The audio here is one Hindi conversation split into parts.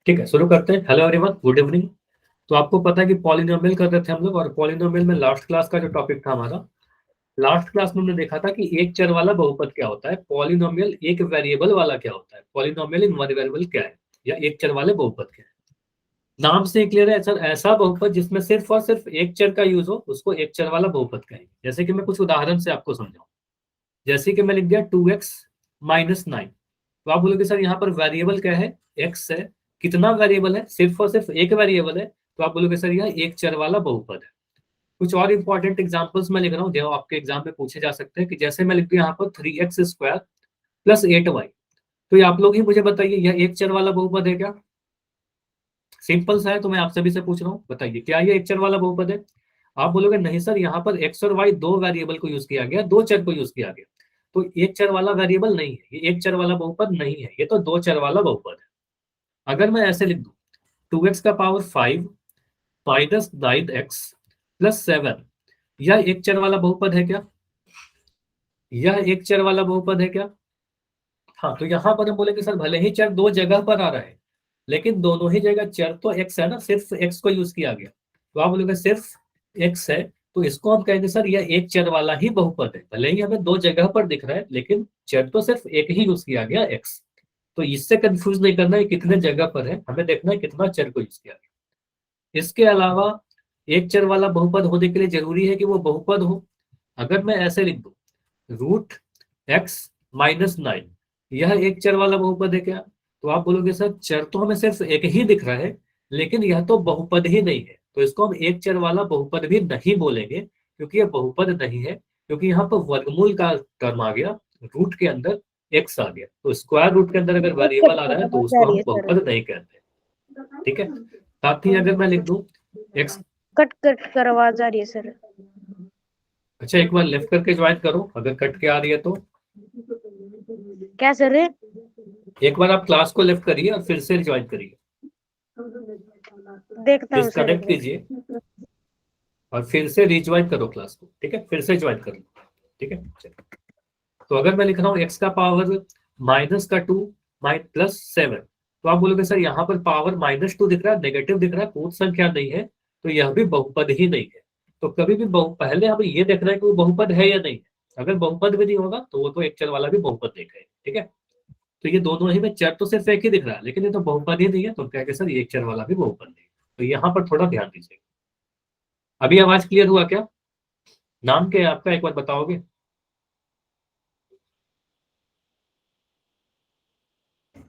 ठीक है, शुरू करते हैं। Hello everyone, good evening. तो आपको पता है कि पॉलिनोमियल कर रहे थे हम लोग, और पॉलिनोमियल में लास्ट क्लास का जो टॉपिक था हमारा, लास्ट क्लास में हमने देखा था कि एक चर वाला बहुपद क्या होता है, पॉलिनोमियल एक वेरिएबल वाला क्या होता है, पॉलिनोमियल इन वन वेरिएबल क्या है, या एक चर वाले बहुपद क्या है। नाम से क्लियर है, ऐसा ऐसा बहुपद जिसमें सिर्फ और सिर्फ एक चर का यूज हो उसको एक चर वाला बहुपद कहेंगे। जैसे कि मैं कुछ उदाहरण से आपको समझाऊं। जैसे कि मैं लिख दिया 2x-9, तो आप बोलोगे सर यहाँ पर वेरिएबल क्या है, एक्स है। कितना वेरिएबल है, सिर्फ और सिर्फ एक वेरिएबल है, तो आप बोलोगे सर यह एक चर वाला बहुपद है। कुछ और इंपॉर्टेंट एग्जांपल्स मैं लिख रहा हूँ जो आपके एग्जाम में पूछे जा सकते हैं, कि जैसे मैं लिख दिया यहाँ पर 3x² + 8y, तो ये आप लोग ही मुझे बताइए यह एक चर वाला बहुपद है क्या। सिंपल सा है, तो मैं आप सभी से पूछ रहा हूँ, बताइए क्या ये एक चर वाला बहुपद है। आप बोलोगे नहीं सर, यहाँ पर एक्स और वाई दो वेरिएबल को यूज किया गया, दो चर को यूज किया गया, तो एक चर वाला वेरिएबल नहीं है, ये एक चर वाला बहुपद नहीं है, ये तो दो चर वाला बहुपद है। अगर मैं ऐसे लिख दूं 2x⁵ -9x + 7, यह एक चर वाला बहुपद है क्या, यह एक चर वाला बहुपद है क्या। हाँ, तो यहाँ पर हम बोलेंगे सर भले ही चर दो जगह पर आ रहा है, लेकिन दोनों ही जगह चर तो एक्स है ना, सिर्फ एक्स को यूज किया गया, तो आप बोलोगे सिर्फ एक्स है, तो इसको हम कहेंगे सर यह एक चर वाला ही बहुपद है। भले ही हमें दो जगह पर दिख रहा है, लेकिन चर तो सिर्फ एक ही यूज किया गया, एक्स। तो इससे कंफ्यूज नहीं करना है कितने जगह पर है, हमें देखना है कितना चर को यूज किया गया। इसके अलावा एक चर वाला बहुपद होने के लिए जरूरी है कि वो बहुपद हो। अगर मैं ऐसे लिख दूं √x-9, यह एक चर वाला बहुपद है क्या, तो आप बोलोगे सर चर तो हमें सिर्फ एक ही दिख रहा है, लेकिन यह तो बहुपद ही नहीं है, तो इसको हम एक चर वाला बहुपद भी नहीं बोलेंगे, क्योंकि यह बहुपद नहीं है, क्योंकि यहाँ पर वर्गमूल का टर्म आ गया, रूट के अंदर एक्स आ गया, तो स्क्वायर रूट के अंदर अगर वेरिएबल आ रहा है तो आवाज उसको आ रही हम है सर। बहुपद नहीं कहते। ठीक है, साथ ही अगर मैं लिख दूं एक्स। कट कट कर आवाज आ रही है सर। अच्छा, एक बार लेफ्ट करके ज्वाइन करो अगर कट के आ रही है तो। क्या सर? एक बार आप क्लास को लेफ्ट करिए और फिर से ज्वाइन करिए, देखता हूँ सर, एक डिस्कनेक्ट मिनट। कीजिए और फिर से रिज्वाइन करो क्लास को। ठीक है, फिर से ज्वाइन करो। ठीक है, चलिए। तो अगर मैं लिख रहा हूँ एक्स का पावर -2 + 7, तो आप बोलोगे सर यहाँ पर पावर -2 दिख रहा है, नेगेटिव दिख रहा है, पूर्ण संख्या नहीं है, तो यह भी बहुपद ही नहीं है। तो कभी भी पहले हमें ये देखना है कि वो बहुपद है या नहीं है। अगर बहुपद भी नहीं होगा तो वो तो एक चर वाला भी बहुपद देखेगा। ठीक है, तो ये दोनों ही में चर तो सिर्फ एक ही दिख रहा है, लेकिन ये तो बहुपद ही नहीं है, तो क्या कहें सर ये एक चर वाला भी बहुपद नहीं है। तो यहाँ पर थोड़ा ध्यान दीजिए। अभी आवाज क्लियर हुआ क्या। नाम क्या है आपका, एक बार बताओगे।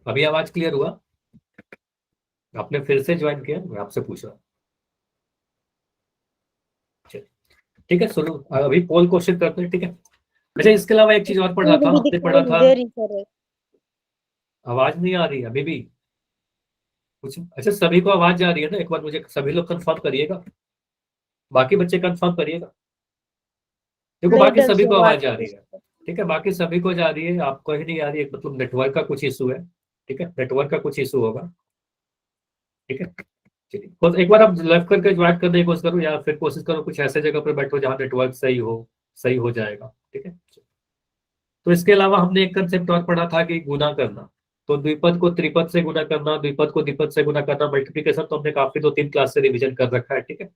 अभी आवाज क्लियर हुआ, आपने फिर से ज्वाइन किया, मैं आपसे पूछ रहा हूँ। चलिए, ठीक है, सुनो अभी पोल क्वेश्चन करते हैं। ठीक है, अच्छा इसके अलावा एक चीज और पढ़ रहा स्क्रीन था, भी आपने दिखाई पढ़ा नहीं था। दे रही सर। आवाज नहीं आ रही अभी भी कुछ। अच्छा, सभी को आवाज जा रही है ना, एक बार मुझे सभी लोग कंफर्म करिएगा, बाकी बच्चे कंफर्म करिएगा। देखो नहीं, बाकी ढंग सभी से को आवाज आवाज जा आ रही रही है। सर। ठीक है, बाकी सभी को जा रही है, आपको ही नहीं आ रही है, मतलब नेटवर्क का कुछ इशू है। ठीक है, नेटवर्क का कुछ इशू होगा। ठीक है, चलिए बस एक बार आप लेफ्ट करके ज्वाइन करने की कोशिश करो, या फिर कोशिश करो कुछ ऐसे जगह पर बैठो जहाँ नेटवर्क सही हो जाएगा। ठीक है, तो इसके अलावा हमने एक कंसेप्ट और पढ़ा था कि गुना करना। तो द्विपद को त्रिपद से गुना करना, द्विपद को द्विपद से गुना करना, मल्टीप्लिकेशन तो हमने काफी 2-3 क्लास से रिवीजन कर रखा है। ठीक है,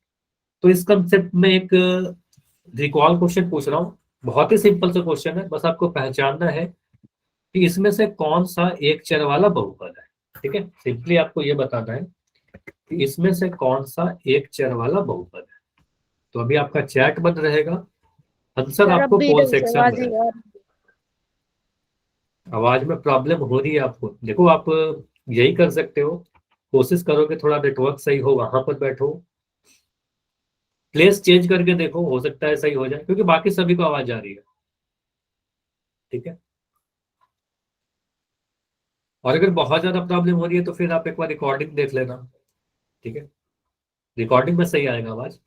तो इस कंसेप्ट में एक रिकॉल क्वेश्चन पूछ रहा हूँ। बहुत ही सिंपल सा क्वेश्चन है, बस आपको पहचानना है कि इसमें से कौन सा एक चर वाला बहुपद है। ठीक है, सिंपली आपको ये बताना है कि इसमें से कौन सा एक चर वाला बहुपद है। तो अभी आपका चैट बंद रहेगा, आंसर सर अब आपको भी पोल ढंग से सेक्शन में आवाज नहीं रहेगा। आ रही। आवाज में प्रॉब्लम हो रही है आपको, देखो आप यही कर सकते हो, कोशिश करो कि थोड़ा नेटवर्क सही हो वहां पर बैठो, प्लेस चेंज करके देखो, हो सकता है सही हो जाए, क्योंकि बाकी सभी को आवाज आ रही है। ठीक है, और अगर बहुत ज्यादा प्रॉब्लम हो रही है तो फिर आप एक बार रिकॉर्डिंग देख लेना। ठीक है, रिकॉर्डिंग में सही आएगा आवाज।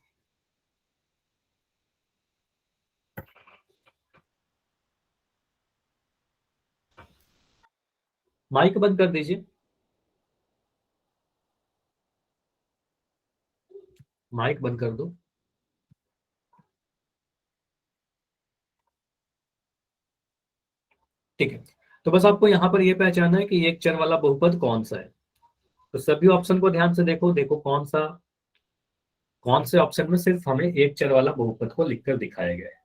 माइक बंद कर दीजिए, माइक बंद कर दो। ठीक है, तो बस आपको यहाँ पर यह पहचानना है कि एक चर वाला बहुपद कौन सा है। तो सभी ऑप्शन को ध्यान से देखो, देखो कौन से ऑप्शन में सिर्फ हमें एक चर वाला बहुपद को लिखकर दिखाया गया है।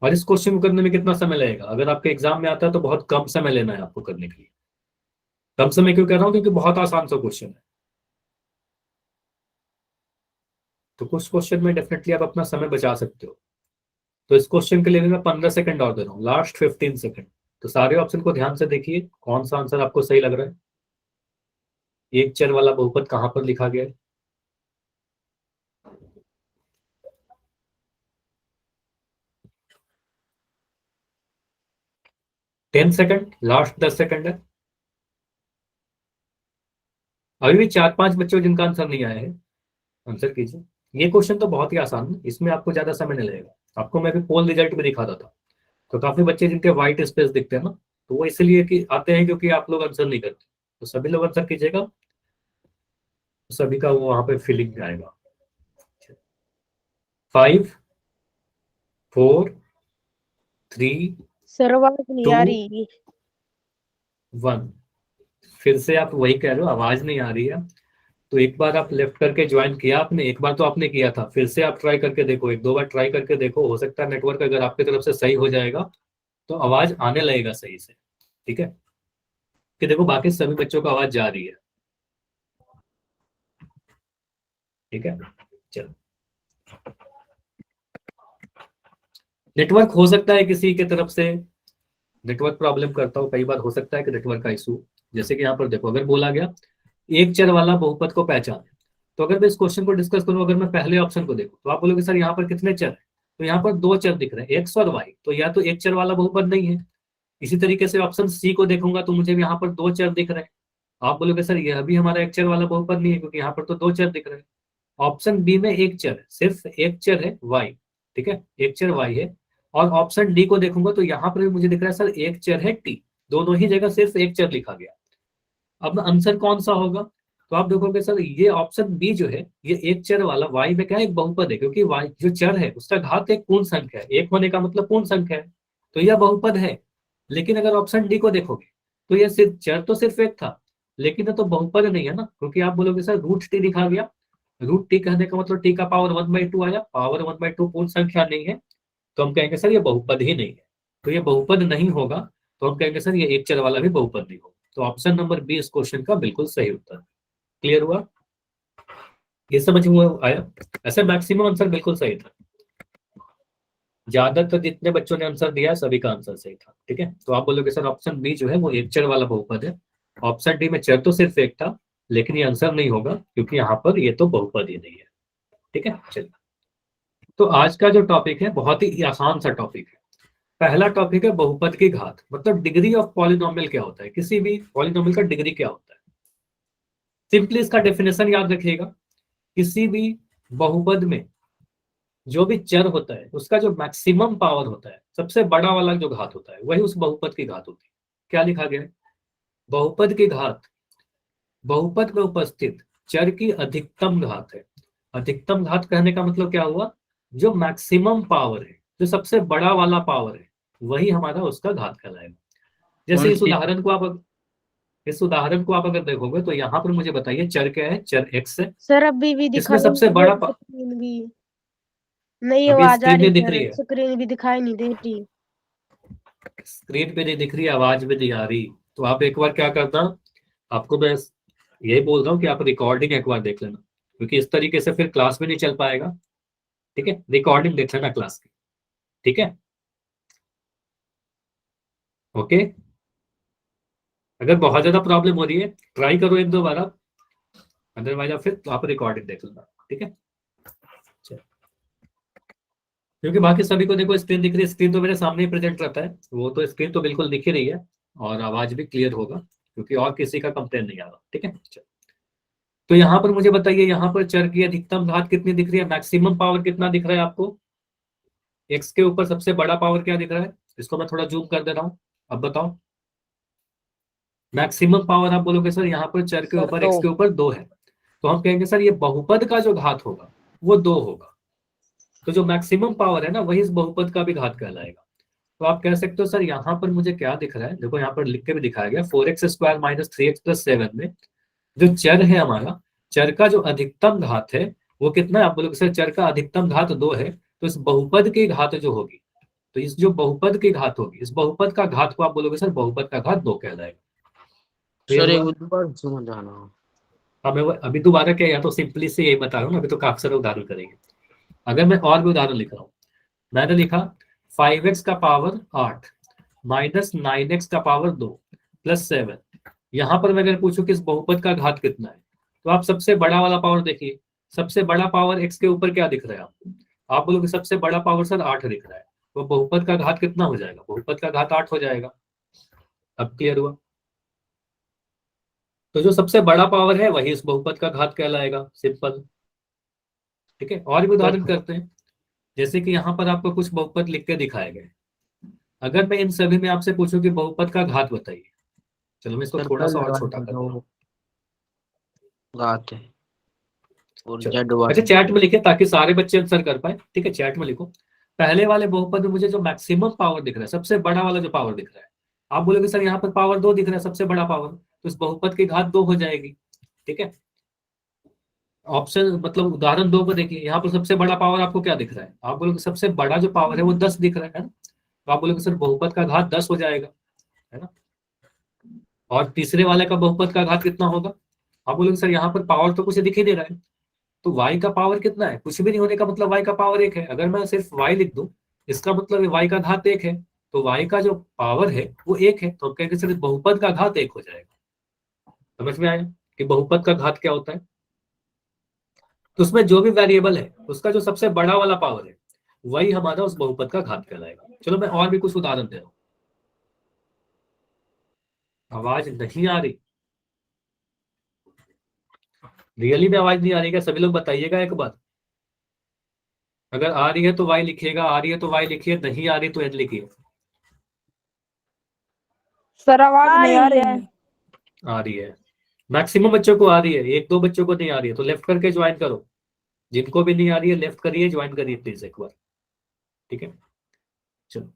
और इस क्वेश्चन को करने में कितना समय लगेगा? अगर आपके एग्जाम में आता है तो बहुत कम समय लेना है आपको करने के लिए। कम समय क्यों कह रहा हूं? क्योंकि बहुत आसान सा क्वेश्चन है। तो कुछ क्वेश्चन में डेफिनेटली आप अपना समय बचा सकते हो। तो इस क्वेश्चन के लिए भी मैं 15 सेकंड और दे रहा हूँ, लास्ट 15 सेकंड। तो सारे ऑप्शन को ध्यान से देखिए, कौन सा आंसर आपको सही लग रहा है। एक चर वाला बहुपद कहां पर लिखा गया है? टेन सेकंड, लास्ट 10 सेकंड है। अभी भी 4-5 बच्चों जिनका आंसर नहीं आया है, आंसर कीजिए। ये क्वेश्चन तो बहुत ही आसान है, इसमें आपको ज्यादा समय नहीं लगेगा। आपको मैं भी पोल रिजल्ट में दिखाता था, तो काफी बच्चे जिनके व्हाइट स्पेस दिखते हैं ना, तो वो इसलिए कि आते हैं क्योंकि आप लोग आंसर नहीं करते। तो सभी लोग आंसर कीजिएगा, सभी का वो वहां पे फिलिंग आएगा। 5, 4, 3, सर आवाज नहीं 2, आ रही। 1। फिर से आप वही कह रहे हो, आवाज नहीं आ रही है। तो एक बार आप लेफ्ट करके ज्वाइन किया आपने, एक बार तो आपने किया था, फिर से आप ट्राई करके देखो, एक दो बार ट्राई करके देखो, हो सकता है नेटवर्क अगर आपकी तरफ से सही हो जाएगा तो आवाज आने लगेगा सही से। ठीक है, कि देखो बाकी सभी बच्चों को आवाज जा रही है। ठीक है, चलो। नेटवर्क हो सकता है किसी के तरफ से नेटवर्क प्रॉब्लम करता हो, कई बार हो सकता है कि नेटवर्क का इशू। जैसे कि यहाँ पर देखो, अगर बोला गया एक चर वाला बहुपद को पहचान, तो अगर मैं इस क्वेश्चन को डिस्कस करूं, अगर मैं पहले ऑप्शन को देखूं तो आप बोलोगे सर यहाँ पर कितने चर है? तो यहाँ पर दो चर दिख रहे हैं, एक्स और वाई, तो या तो एक चर वाला बहुपद नहीं है। इसी तरीके से ऑप्शन सी को देखूंगा तो मुझे यहाँ पर दो चर दिख रहे हैं। आप बोलोगे सर यह भी हमारा एक चर वाला बहुपद नहीं है, क्योंकि यहाँ पर तो दो चर दिख रहे हैं। ऑप्शन बी में एक चर है, सिर्फ एक चर है वाई। ठीक है, एक चर वाई है। और ऑप्शन डी को देखूंगा तो यहाँ पर भी मुझे दिख रहा है सर एक चर है टी। दोनों ही जगह सिर्फ एक चर लिखा गया। अब आंसर कौन सा होगा? तो आप देखोगे सर ये ऑप्शन बी जो है, ये एक चर वाला वाई में क्या है, एक बहुपद है, क्योंकि वाई जो चर है उसका घात एक पूर्ण संख्या है, एक होने का मतलब पूर्ण संख्या है, तो यह बहुपद है। लेकिन अगर ऑप्शन डी को देखोगे तो यह सिर्फ चर तो सिर्फ एक था, लेकिन ये तो बहुपद नहीं है ना, क्योंकि आप बोलोगे सर रूट टी दिखा गया। रूट टी कहने का मतलब टी का पावर 1/2 आया, पावर 1/2 पूर्ण संख्या नहीं है, तो हम कहेंगे सर ये बहुपद ही नहीं है। तो ये बहुपद नहीं होगा, तो हम कहेंगे सर ये एक चर वाला भी बहुपद नहीं होगा। तो ऑप्शन नंबर बी इस क्वेश्चन का बिल्कुल सही उत्तर। क्लियर हुआ? ये समझ में आया? ऐसे मैक्सिमम आंसर बिल्कुल सही था, ज्यादातर जितने बच्चों ने आंसर दिया सभी का आंसर सही था। ठीक है, तो आप बोलोगे सर ऑप्शन बी जो है वो एक चर वाला बहुपद है। ऑप्शन डी में चर तो सिर्फ एक था, लेकिन ये आंसर नहीं होगा क्योंकि यहाँ पर ये तो बहुपद ही नहीं है। ठीक है, चलिए। तो आज का जो टॉपिक है बहुत ही आसान सा टॉपिक है। पहला टॉपिक है बहुपद की घात, मतलब डिग्री ऑफ पॉलिनोमियल क्या होता है, किसी भी पॉलिनोमियल का डिग्री क्या होता है। सिंपली इसका डेफिनेशन याद रखिएगा, किसी भी बहुपद में जो भी चर होता है उसका जो मैक्सिमम पावर होता है, सबसे बड़ा वाला जो घात होता है, वही उस बहुपद की घात होती है। क्या लिखा गया है? बहुपद की घात बहुपद में उपस्थित चर की अधिकतम घात है। अधिकतम घात कहने का मतलब क्या हुआ? जो मैक्सिमम पावर है, जो सबसे बड़ा वाला पावर है, वही हमारा उसका घात कहलाएगा। जैसे इस उदाहरण को आप अगर देखोगे तो यहाँ पर मुझे बताइए चर क्या है? चर एक्स है। सर अभी भी इसमें दिखाई सबसे नहीं दे बड़ा रही स्क्रीन भी। नहीं अभी आवाज आ स्क्रीन रही में दिख सर, रही है, स्क्रीन भी दिखाई नहीं दे रही। स्क्रीन पे नहीं दिख रही, आवाज भी नहीं आ रही। तो आप एक बार क्या करना, आपको मैं यही बोल रहा हूँ कि आप रिकॉर्डिंग एक बार देख लेना, क्योंकि इस तरीके से फिर क्लास में नहीं चल पाएगा। ठीक है, रिकॉर्डिंग देख लेना क्लास की। ठीक है, ओके। अगर बहुत ज्यादा प्रॉब्लम हो रही है ट्राई करो एक दो बार आप, अदरवाइज फिर तो आप रिकॉर्डिंग देख लेना। ठीक है, क्योंकि बाकी सभी को देखो स्क्रीन दिख रही है, स्क्रीन तो मेरे सामने ही प्रेजेंट रहता है, वो तो स्क्रीन तो बिल्कुल दिख ही रही है, और आवाज भी क्लियर होगा, क्योंकि और किसी का कंप्लेन नहीं आ रहा। ठीक है, चलो। तो यहाँ पर मुझे बताइए, यहाँ पर चर की अधिकतम घात कितनी दिख रही है, मैक्सिमम पावर कितना दिख रहा है आपको? एक्स के ऊपर सबसे बड़ा पावर क्या दिख रहा है? इसको मैं थोड़ा जूम कर दे रहा हूँ, अब बताओ। मैक्सिमम पावर आप बोलोगे सर यहाँ पर चर के सर ऊपर दो। एक्स के ऊपर 2 है, तो हम कहेंगे सर ये बहुपद का जो घात होगा वो 2 होगा। तो जो मैक्सिमम पावर है ना, वही इस बहुपद का भी घात कहलाएगा। तो आप कह सकते हो सर यहाँ पर मुझे क्या दिख रहा है, देखो यहाँ पर लिख के भी दिखाया गया 4x² माइनस 3x+7 में जो चर है हमारा, चर का जो अधिकतम घात है वो कितना है, आप बोलोगे सर चर का अधिकतम घात 2 है, तो इस बहुपद की घात जो होगी, तो इस जो बहुपद की घात होगी, इस बहुपद का घात को आप बोलोगे सर बहुपद का घात 2 कहलाएगा। क्लियर सर एक हुआ? दोबारा समझाना। अब मैं अभी दोबारा क्या, या तो सिंपली से यही बता रहा हूँ, अभी तो काफी सारे उदाहरण करेंगे। अगर मैं और भी उदाहरण लिख रहा हूँ, मैंने लिखा 5x का पावर 8 माइनस 9x का पावर 2 प्लस 7, यहां पर मैं अगर पूछूं कि इस बहुपद का घात कितना है, तो आप सबसे बड़ा वाला पावर देखिए, सबसे बड़ा पावर x के ऊपर क्या दिख रहा है आपको, आप बोलोगे सबसे बड़ा पावर सर 8 दिख रहा है, तो बहुपद का घात कितना हो जाएगा, बहुपद का घात 8 हो जाएगा। अब क्लियर हुआ? तो जो सबसे बड़ा पावर है वही इस बहुपद का घात कहलाएगा, सिंपल। ठीक है, और भी उदाहरण करते हैं। जैसे कि यहाँ पर आपको कुछ बहुपद लिख के दिखाए गए, अगर मैं इन सभी में आपसे पूछूं कि बहुपद का घात बताइए, चलो मैं इसको सर थोड़ा सा और पहले छोटा वाला कर जो दूं। घात है और चलो जेड अच्छा, वाला चैट में लिखे ताकि सारे बच्चे आंसर कर पाए। ठीक है, चैट में लिखो, पहले वाले बहुपद में मुझे जो मैक्सिमम पावर दिख रहा है, सबसे बड़ा वाला जो पावर दिख रहा है, आप बोलोगे सर यहाँ पर पावर 2 दिख रहा है, सबसे बड़ा पावर, तो इस बहुपद की घात 2 हो जाएगी। ठीक है, ऑप्शन मतलब उदाहरण 2 को देखिए, यहाँ पर सबसे बड़ा पावर आपको क्या दिख रहा है, आप बोलोगे सबसे बड़ा जो पावर है वो 10 दिख रहा है ना, तो आप बोलोगे सर बहुपद का घात 10 हो जाएगा, है ना। और तीसरे वाले का बहुपद का घात कितना होगा, आप बोलोगे सर यहाँ पर पावर तो कुछ दिख ही नहीं रहा है, तो y का पावर कितना है, कुछ भी नहीं होने का मतलब y का पावर 1 है, अगर मैं सिर्फ y लिख दूं इसका मतलब y का घात 1 है, तो y का जो पावर है वो 1 है, तो हम कहेंगे सर बहुपद का घात 1 हो जाएगा। समझ में आया कि बहुपद का घात क्या होता है? तो उसमें जो भी वेरिएबल है उसका जो सबसे बड़ा वाला पावर है वही हमारा उस बहुपद का घात कहलाएगा। चलो मैं और भी कुछ उदाहरण दे रहा हूँ। आवाज नहीं आ रही, रियली में आवाज नहीं आ रही क्या, सभी लोग बताइएगा एक बार। अगर आ रही है तो वाई लिखिएगा, आ रही है तो वाई लिखिए, नहीं आ रही तो एन लिखिए। सर आवाज नहीं आ रही है। आ रही है, मैक्सिमम बच्चों को आ रही है, एक दो बच्चों को नहीं आ रही है तो लेफ्ट करके ज्वाइन करो, जिनको भी नहीं आ रही है लेफ्ट करिए, ज्वाइन करिए प्लीज एक बार। ठीक है, चलो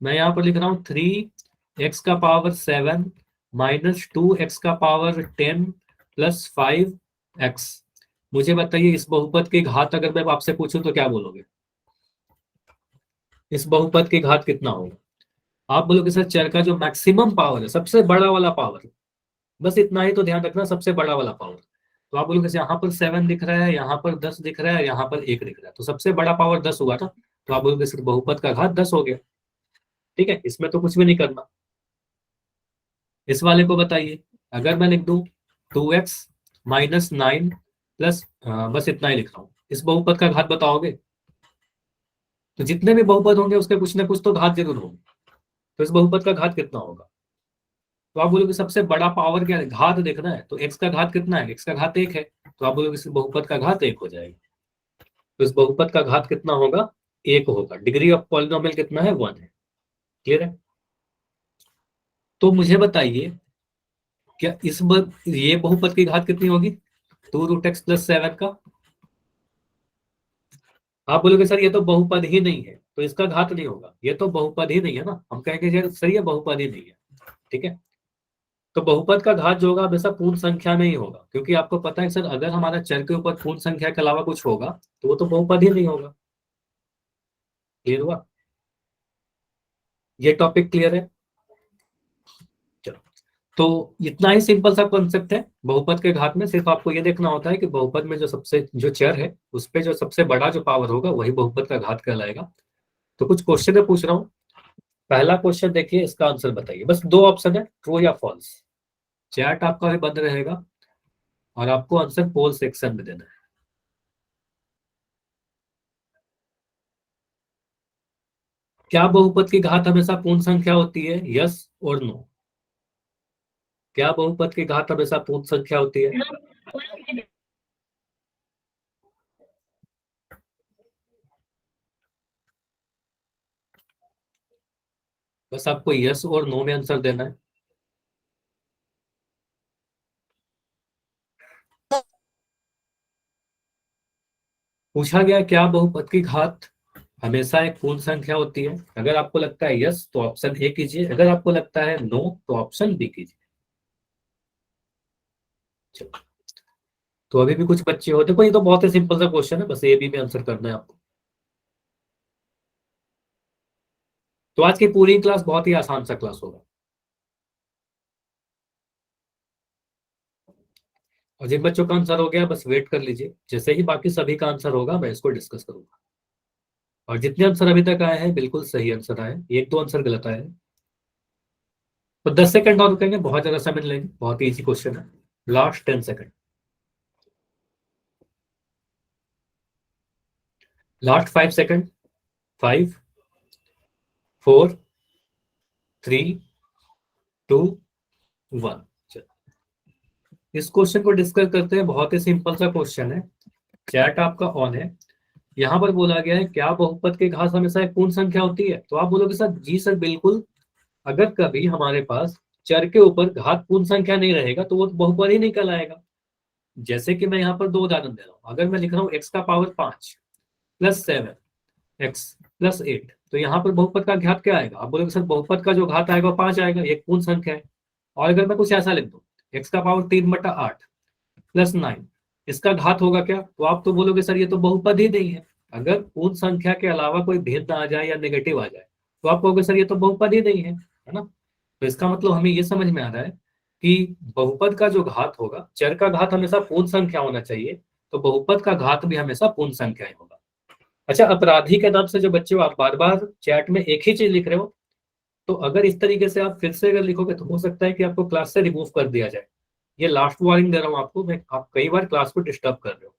मैं यहाँ पर लिख रहा हूँ 3x का पावर 7 माइनस 2x का पावर 10 प्लस 5x। मुझे बताइए इस बहुपद की घात अगर मैं आपसे पूछूं तो क्या बोलोगे, इस बहुपद की घात कितना होगा? आप बोलोगे सर चर का जो मैक्सिमम पावर है, सबसे बड़ा वाला पावर, बस इतना ही तो ध्यान रखना, सबसे बड़ा वाला पावर, तो आप बोलोगे यहाँ पर 7 दिख रहा है, यहाँ पर 10 दिख रहा है, यहाँ पर 1 दिख रहा है, तो सबसे बड़ा पावर 10 हुआ था, तो आप बोलोगे सिर्फ बहुपद का घात 10 हो गया। ठीक है, इसमें तो कुछ भी नहीं करना। इस वाले को बताइए, अगर मैं लिख दूं 2x माइनस 9 प्लस, बस इतना ही लिख रहा हूँ, इस बहुपद का घात बताओगे? तो जितने भी बहुपद होंगे उसके कुछ ना कुछ तो घात जरूर होंगे, तो इस बहुपद का घात कितना होगा? तो आप बोलोगे सबसे बड़ा पावर क्या है, घात देखना है, तो x का घात कितना है, x का घात 1 है, तो आप बोलोगे इस बहुपद का घात 1 हो जाएगा, तो इस बहुपद का घात कितना होगा, 1 होगा। डिग्री ऑफ पॉलिनोमियल कितना है, 1 है। क्लियर है? तो मुझे बताइए क्या ये बहुपद की घात कितनी होगी, 2√x+7 का। आप बोलोगे सर ये तो बहुपद ही नहीं है तो इसका घात नहीं होगा, ये तो बहुपद ही नहीं है ना, हम कहेंगे यार सर ये बहुपद ही नहीं है। ठीक है, तो बहुपद का घात जो होगा हमेशा पूर्ण संख्या में ही होगा, क्योंकि आपको पता है सर अगर हमारा चर के ऊपर पूर्ण संख्या के अलावा कुछ होगा तो वो तो बहुपद ही नहीं होगा। क्लियर हुआ? ये टॉपिक क्लियर है? चलो, तो इतना ही सिंपल सा कॉन्सेप्ट है बहुपद के घात में, सिर्फ आपको ये देखना होता है कि बहुपद में जो सबसे जो चर है उस पे जो सबसे बड़ा जो पावर होगा वही बहुपद का घात कहलाएगा। तो कुछ क्वेश्चन है पूछ रहा हूँ। पहला क्वेश्चन देखिए, इसका आंसर बताइए, बस 2 ऑप्शन है, ट्रू या फॉल्स। चैट आपका भी बंद रहेगा और आपको आंसर पोल सेक्शन में देना है। क्या बहुपद की घात हमेशा पूर्ण संख्या होती है, यस और नो? क्या बहुपद की घात हमेशा पूर्ण संख्या होती है? बस आपको यस और नो में आंसर देना है। पूछा गया क्या बहुपद की घात हमेशा एक पूर्ण संख्या होती है। अगर आपको लगता है यस तो ऑप्शन ए कीजिए, अगर आपको लगता है नो तो ऑप्शन बी कीजिए। चलो, तो अभी भी कुछ बच्चे होते, कोई तो बहुत ही सिंपल सा क्वेश्चन है, बस ए बी में आंसर करना है आपको। तो आज की पूरी क्लास बहुत ही आसान सा क्लास होगा, और जिन बच्चों का आंसर हो गया बस वेट कर लीजिए, जैसे ही बाकी सभी का आंसर होगा मैं इसको डिस्कस करूंगा। और जितने आंसर अभी तक आए हैं बिल्कुल सही आंसर आए, एक दो आंसर गलत आए हैं तो 10 सेकंड और रुकेंगे, बहुत ज्यादा समय लेंगे, बहुत ही इजी क्वेश्चन है। Last 10 second, last 5 second, 5 4 3 2 1। इस क्वेश्चन को डिस्कस करते हैं, बहुत ही सिंपल सा क्वेश्चन है। चैट आपका ऑन है। यहाँ पर बोला गया है क्या बहुपद के घात हमेशा एक पूर्ण संख्या होती है? तो आप बोलोगे सर जी सर बिल्कुल, अगर कभी हमारे पास चर के ऊपर घात पूर्ण संख्या नहीं रहेगा तो वो बहुपद ही नहीं कहलाएगा। जैसे कि मैं यहाँ पर दो उदाहरण दे रहा हूँ, अगर मैं लिख रहा हूँ x का पावर 5 प्लस 7 x प्लस 8, तो यहाँ पर बहुपद का घात क्या आएगा? आप बोलोगे सर बहुपद का जो घात आएगा वो 5 आएगा, एक पूर्ण संख्या है। और अगर मैं कुछ ऐसा लिख दूँ x का पावर 3/8 प्लस 9, इसका घात होगा क्या? तो आप तो बोलोगे सर ये तो बहुपद ही नहीं है। अगर पूर्ण संख्या के अलावा कोई भेद आ जाए या नेगेटिव आ जाए तो आप कहोगे सर ये तो बहुपद ही नहीं है ना। तो इसका मतलब हमें ये समझ में आ रहा है कि बहुपद का जो घात होगा, चर का घात हमेशा पूर्ण संख्या होना चाहिए, तो बहुपद का घात भी हमेशा पूर्ण संख्या ही होगा। अच्छा, अपराधी के नाम से जो बच्चे हो आप बार बार चैट में एक ही चीज लिख रहे हो, तो अगर इस तरीके से आप फिर से अगर लिखोगे तो हो सकता है कि आपको क्लास से रिमूव कर दिया जाए। ये लास्ट वार्निंग दे रहा हूँ आपको, मैं आप कई बार क्लास को डिस्टर्ब कर रहे हो।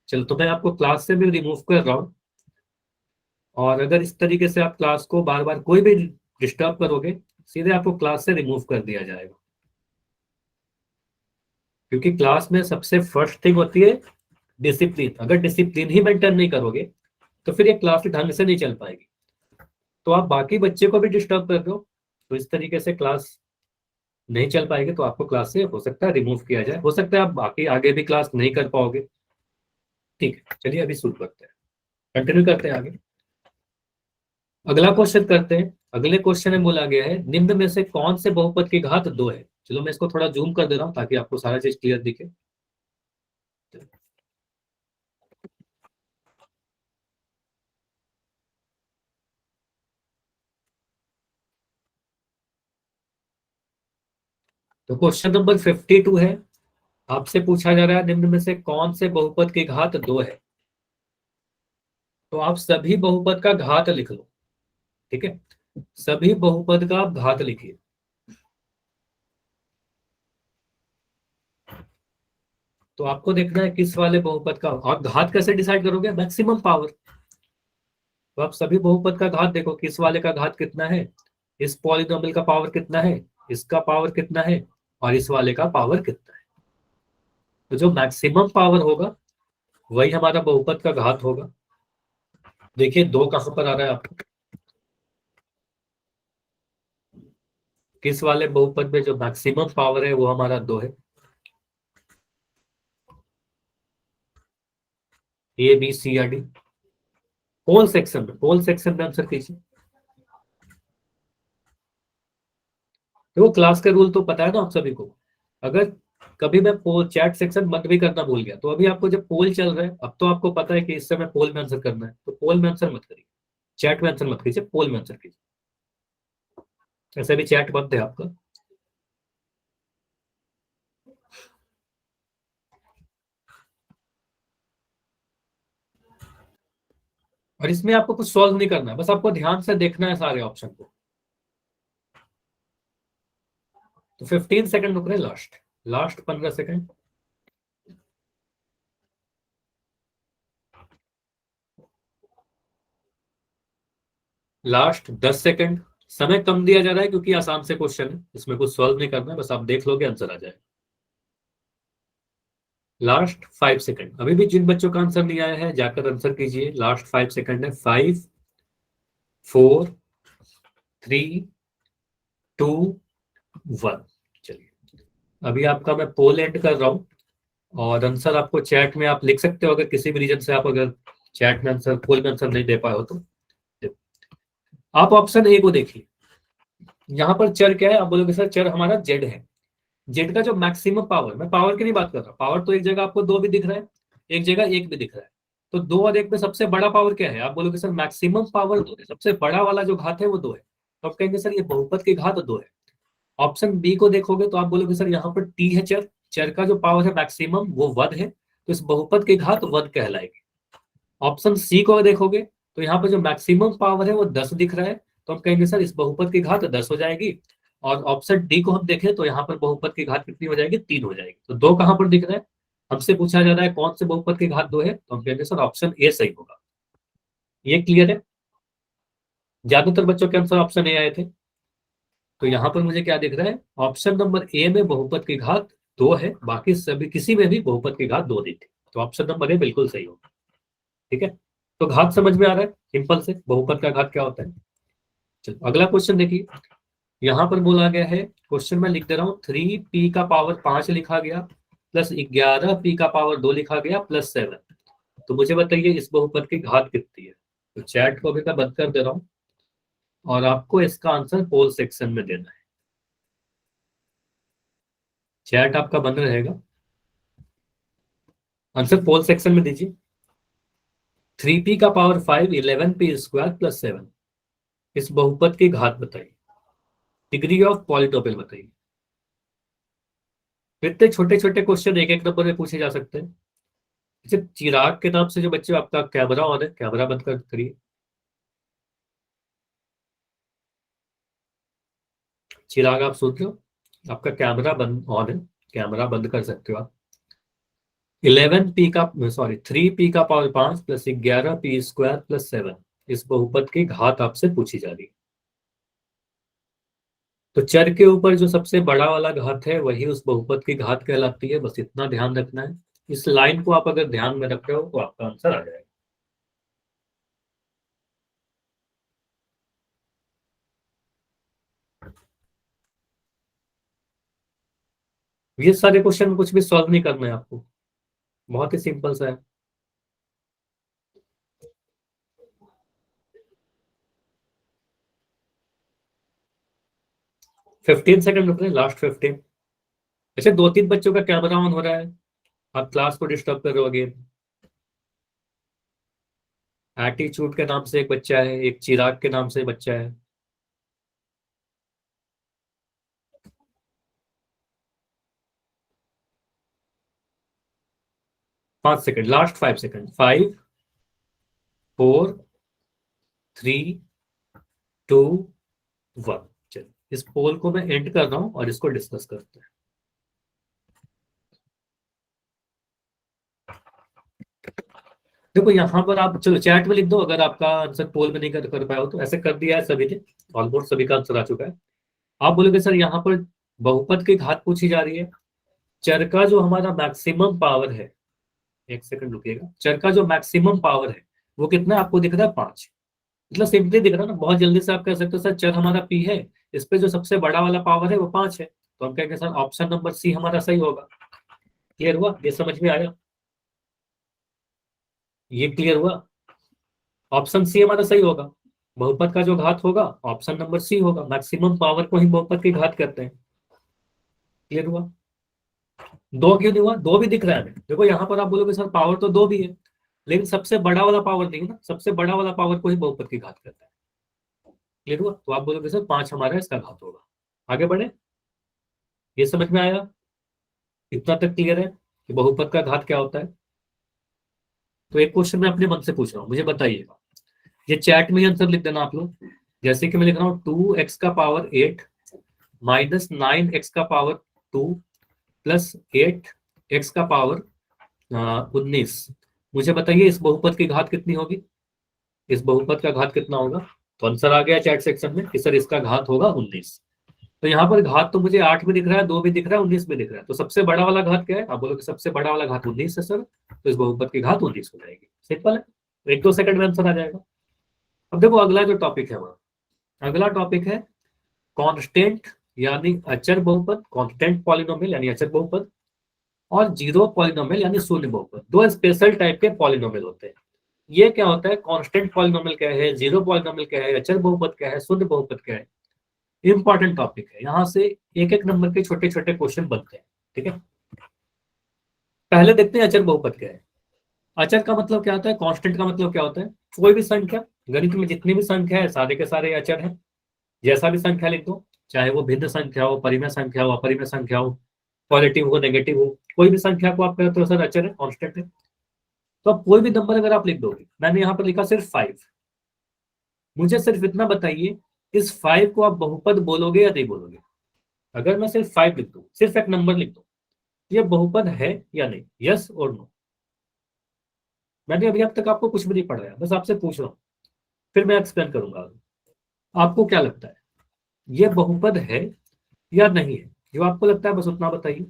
चलो, तो मैं आपको क्लास से भी रिमूव कर रहा हूँ, और अगर इस तरीके से आप क्लास को बार बार कोई भी डिस्टर्ब करोगे सीधे आपको क्लास से रिमूव कर दिया जाएगा। क्योंकि क्लास में सबसे फर्स्ट थिंग होती है डिसिप्लिन। अगर डिसिप्लिन ही मेंटेन नहीं करोगे तो फिर ये क्लास ढंग से नहीं चल पाएगी। तो आप बाकी बच्चे को भी डिस्टर्ब कर रहे हो, तो इस तरीके से क्लास नहीं चल पाएगी, तो आपको क्लास से हो सकता है रिमूव किया जाए, हो सकता है आप बाकी आगे भी क्लास नहीं कर पाओगे। ठीक है, चलिए अभी शुरू करते हैं, कंटिन्यू करते हैं आगे। अगला क्वेश्चन करते हैं। अगले क्वेश्चन में बोला गया है निम्न में से कौन से बहुपद की घात 2 है? चलो मैं इसको थोड़ा जूम कर दे रहा हूं ताकि आपको सारा चीज क्लियर दिखे। तो क्वेश्चन नंबर 52 है, आपसे पूछा जा रहा है निम्न में से कौन से बहुपद की घात 2 है? तो आप सभी बहुपद का घात लिख लो, ठीक है, सभी बहुपद का आप घात लिखिए। तो आपको देखना है किस वाले बहुपद का, और घात कैसे डिसाइड करोगे? Maximum power. तो आप सभी बहुपद का घात देखो, किस वाले का घात कितना है, इस पॉलिनोमियल का पावर कितना है, इसका पावर कितना है, और इस वाले का पावर कितना है। तो जो मैक्सिमम पावर होगा वही हमारा बहुपद का घात होगा। देखिए 2 कहां पर आ रहा है आपको, किस वाले बहुपद में जो मैक्सिमम पावर है वो हमारा 2 है। ए बी सी या डी, होल सेक्शन में, होल सेक्शन में आंसर कीजिए। देखो क्लास का रूल तो पता है ना आप सभी को। अगर कभी मैं पोल चैट सेक्शन बंद भी करना भूल गया तो अभी आपको जब पोल चल रहा है अब तो आपको पता है कि इस समय पोल में आंसर करना है, तो पोल में आंसर मत करिए, चैट में आंसर मत कीजिए, पोल में आंसर कीजिए। ऐसे भी चैट बंद है आपका। और इसमें आपको कुछ सॉल्व नहीं करना है, बस आपको ध्यान से देखना है सारे ऑप्शन को। तो 15 सेकंड रुक रहे, last last 15 second. Last 10 second. समय कम दिया जा रहा है क्योंकि आसान से क्वेश्चन है, इसमें कुछ सॉल्व नहीं करना है, बस आप देख लोगे आंसर आ जाए। Last 5 second. अभी भी जिन बच्चों का आंसर नहीं आया है जाकर आंसर कीजिए, लास्ट 5 सेकंड है। 5 4 3 2 1। चलिए अभी आपका मैं पोल एंड कर रहा हूं, और आंसर आपको चैट में आप लिख सकते हो, अगर किसी भी रीजन से आप अगर चैट में आंसर, पोल में आंसर नहीं दे पाए हो तो आप ऑप्शन ए को देखिए। यहाँ पर चर क्या है, आप बोलोगे सर चर हमारा जेड है। जेड का जो मैक्सिमम पावर, मैं पावर की नहीं बात कर रहा, पावर तो एक जगह आपको 2 भी दिख रहा है, एक जगह 1 भी दिख रहा है, तो 2 और 1 में सबसे बड़ा पावर क्या है? आप बोलोगे सर मैक्सिमम पावर 2 है, सबसे बड़ा वाला जो घात है वो 2 है, तो आप कहेंगे सर ये बहुपद की घात 2 है। ऑप्शन बी को देखोगे तो आप बोलोगे सर यहाँ पर टी है चर, चर का जो पावर है मैक्सिमम वो वध है, तो इस बहुपद की घात वध कहलाएगी। ऑप्शन सी को देखोगे तो यहाँ पर जो मैक्सिमम पावर है वो 10 दिख रहा है, तो हम कहेंगे सर इस बहुपद की घात 10 हो जाएगी। और ऑप्शन डी को हम देखें तो यहाँ पर बहुपद की घात कितनी हो जाएगी? 3 हो जाएगी। तो 2 कहाँ पर दिख रहा है? हमसे पूछा जा रहा है कौन से बहुपद की घात 2 है, तो हम कहेंगे सर ऑप्शन ए सही होगा। ये क्लियर है? ज्यादातर बच्चों के आंसर ऑप्शन ए आए थे, तो यहाँ पर मुझे क्या दिख रहा है? ऑप्शन नंबर ए में बहुपद की घात 2 है, बाकी सभी किसी में भी बहुपद की घात 2 दी थी, तो ऑप्शन नंबर ए बिल्कुल सही होगा। ठीक है, तो घात समझ में आ रहा है सिंपल से, बहुपद का घात क्या होता है। चलो अगला क्वेश्चन देखिए, यहाँ पर बोला गया है, क्वेश्चन में लिख दे रहा हूँ 3p का पावर 5 लिखा गया प्लस 11p का पावर 2 लिखा गया प्लस 7, तो मुझे बताइए इस बहुपद की घात कितनी है। तो चैट को अभी मैं बंद कर दे रहा हूँ और आपको इसका आंसर पोल सेक्शन में देना है। चैट आपका बंद रहेगा, आंसर पोल सेक्शन में दीजिए। 3p का पावर 5 11p स्क्वायर प्लस 7, इस बहुपद की घात बताइए, डिग्री ऑफ पॉलिटोपिल बताइए। इतने छोटे छोटे क्वेश्चन एक एक नंबर में पूछे जा सकते हैं। जैसे चिराग के नाम से जो बच्चे, आपका कैमरा ऑन है, कैमरा बंद कर करिए। चिराग आप सुन रहे हो? आपका कैमरा बंद ऑन है, कैमरा बंद कर सकते हो आप। 11p का सॉरी 3p का power 5 plus 11p square plus 7, इस बहुपद की घात आपसे पूछी जा रही है। तो चर के ऊपर जो सबसे बड़ा वाला घात है वही उस बहुपद की घात कहलाती है, बस इतना ध्यान रखना है। इस लाइन को आप अगर ध्यान में रख रहे हो तो आपका आंसर आ जाएगा। ये सारे क्वेश्चन कुछ भी सॉल्व नहीं करना है आपको, बहुत ही सिंपल सा है। फिफ्टीन सेकंड रुक रहे हैं, लास्ट 15। अच्छा 2-3 बच्चों का कैमरा ऑन हो रहा है, आप क्लास को डिस्टर्ब कर रहे हो अगेन। एटीट्यूड के नाम से एक बच्चा है, एक चिराग के नाम से बच्चा है। पांच सेकंड, लास्ट 5 सेकंड। 5 4 3 2 1। चलो इस पोल को मैं एंड कर रहा हूं और इसको डिस्कस करते हैं। देखो यहाँ पर आप चलो चैट में लिख दो अगर आपका आंसर पोल में नहीं कर पाया हो, तो ऐसे कर दिया है सभी ने, ऑलमोस्ट सभी का आंसर आ चुका है। आप बोलोगे सर यहाँ पर बहुपद की घात पूछी जा रही है, चर का जो हमारा मैक्सिमम पावर है, एक सेकंड रुकिएगा, चर का जो मैक्सिमम पावर है वो कितना आपको दिख रहा है? 5। मतलब सिंपली दिख रहा है ना, बहुत जल्दी से आप कह सकते हो सर चर हमारा p है, इस पे जो सबसे बड़ा वाला पावर है वो 5 है, तो हम कहेंगे सर ऑप्शन नंबर सी हमारा सही होगा। क्लियर हुआ? ये समझ में आया? ये क्लियर हुआ? ऑप्शन सी हमारा सही होगा, बहुपद का जो घात होगा ऑप्शन नंबर सी होगा, मैक्सिमम पावर को ही बहुपद की घात करते हैं। क्लियर हुआ? 2 क्यों नहीं हुआ? 2 भी दिख रहा है। देखो यहाँ पर आप बोलोगे सर पावर तो 2 भी है, लेकिन सबसे बड़ा वाला पावर नहीं है ना, सबसे बड़ा वाला पावर को ही बहुपद की घात करता है। क्लियर हुआ? तो आप बोलोगे सर 5 हमारा इसका घात होगा। आगे बढ़े, ये समझ में आया? इतना तक क्लियर है कि बहुपद का घात क्या होता है? तो एक क्वेश्चन मैं अपने मन से पूछ रहा हूँ, मुझे बताइएगा, ये चैट में ही आंसर लिख देना आप लोग। जैसे कि मैं लिख रहा हूँ 2x का पावर 8 माइनस 9x का पावर 2 प्लस 8x का पावर 19, मुझे बताइए इस बहुपद की घात कितनी होगी? इस बहुपद का घात कितना होगा? तो आंसर आ गया चैट सेक्शन में कि सर इसका घात होगा 19। तो यहाँ पर घात तो मुझे 8 भी दिख रहा है, 2 भी दिख रहा है, 19 भी दिख रहा है, तो सबसे बड़ा वाला घात क्या है? आप बोलोगे सबसे बड़ा वाला घात 19 है सर, तो इस बहुपद की घात 19 हो जाएगी। सिंपल है, 1-2 सेकंड में आंसर आ जाएगा। अब देखो अगला जो टॉपिक है हमारा, अगला टॉपिक है कांस्टेंट यानी अचर बहुपद, कांस्टेंट पॉलिनोमियल यानी अचर बहुपद, और जीरो पॉलिनोमियल यानी शून्य बहुपद। 2 स्पेशल टाइप के पॉलिनोमियल होते हैं। ये क्या होता है, कांस्टेंट पॉलिनोमियल क्या है, जीरो पॉलिनोमियल क्या है, अचर बहुपद क्या है, शुद्ध बहुपद क्या है, इंपॉर्टेंट टॉपिक है। यहाँ से एक एक नंबर के छोटे छोटे क्वेश्चन बनते हैं, ठीक है। पहले देखते हैं अचर बहुपद क्या है। अचर का मतलब क्या होता है, कांस्टेंट का मतलब क्या होता है, कोई भी संख्या, गणित में जितनी भी संख्या है सारे के सारे अचर है। जैसा भी संख्या लिख दो, चाहे वो भिन्न संख्या हो, परिमेय संख्या हो, अपरिमेय संख्या हो, पॉजिटिव हो, नेगेटिव हो, कोई भी संख्या को आप कहते हो सर अचर है, कांस्टेंट है। तो अब कोई भी नंबर अगर आप लिख दोगे, मैंने यहाँ पर लिखा सिर्फ 5, मुझे सिर्फ इतना बताइए इस 5 को आप बहुपद बोलोगे या नहीं बोलोगे। अगर मैं सिर्फ 5 लिख दूं, सिर्फ एक नंबर लिख दूं, ये बहुपद है या नहीं, यस और नो। मैंने अभी अब तक आपको कुछ भी नहीं पढ़ाया, बस आपसे पूछ रहा हूँ, फिर मैं एक्सप्लेन करूंगा। आपको क्या लगता है, ये बहुपद है या नहीं है, जो आपको लगता है बस उतना बताइए।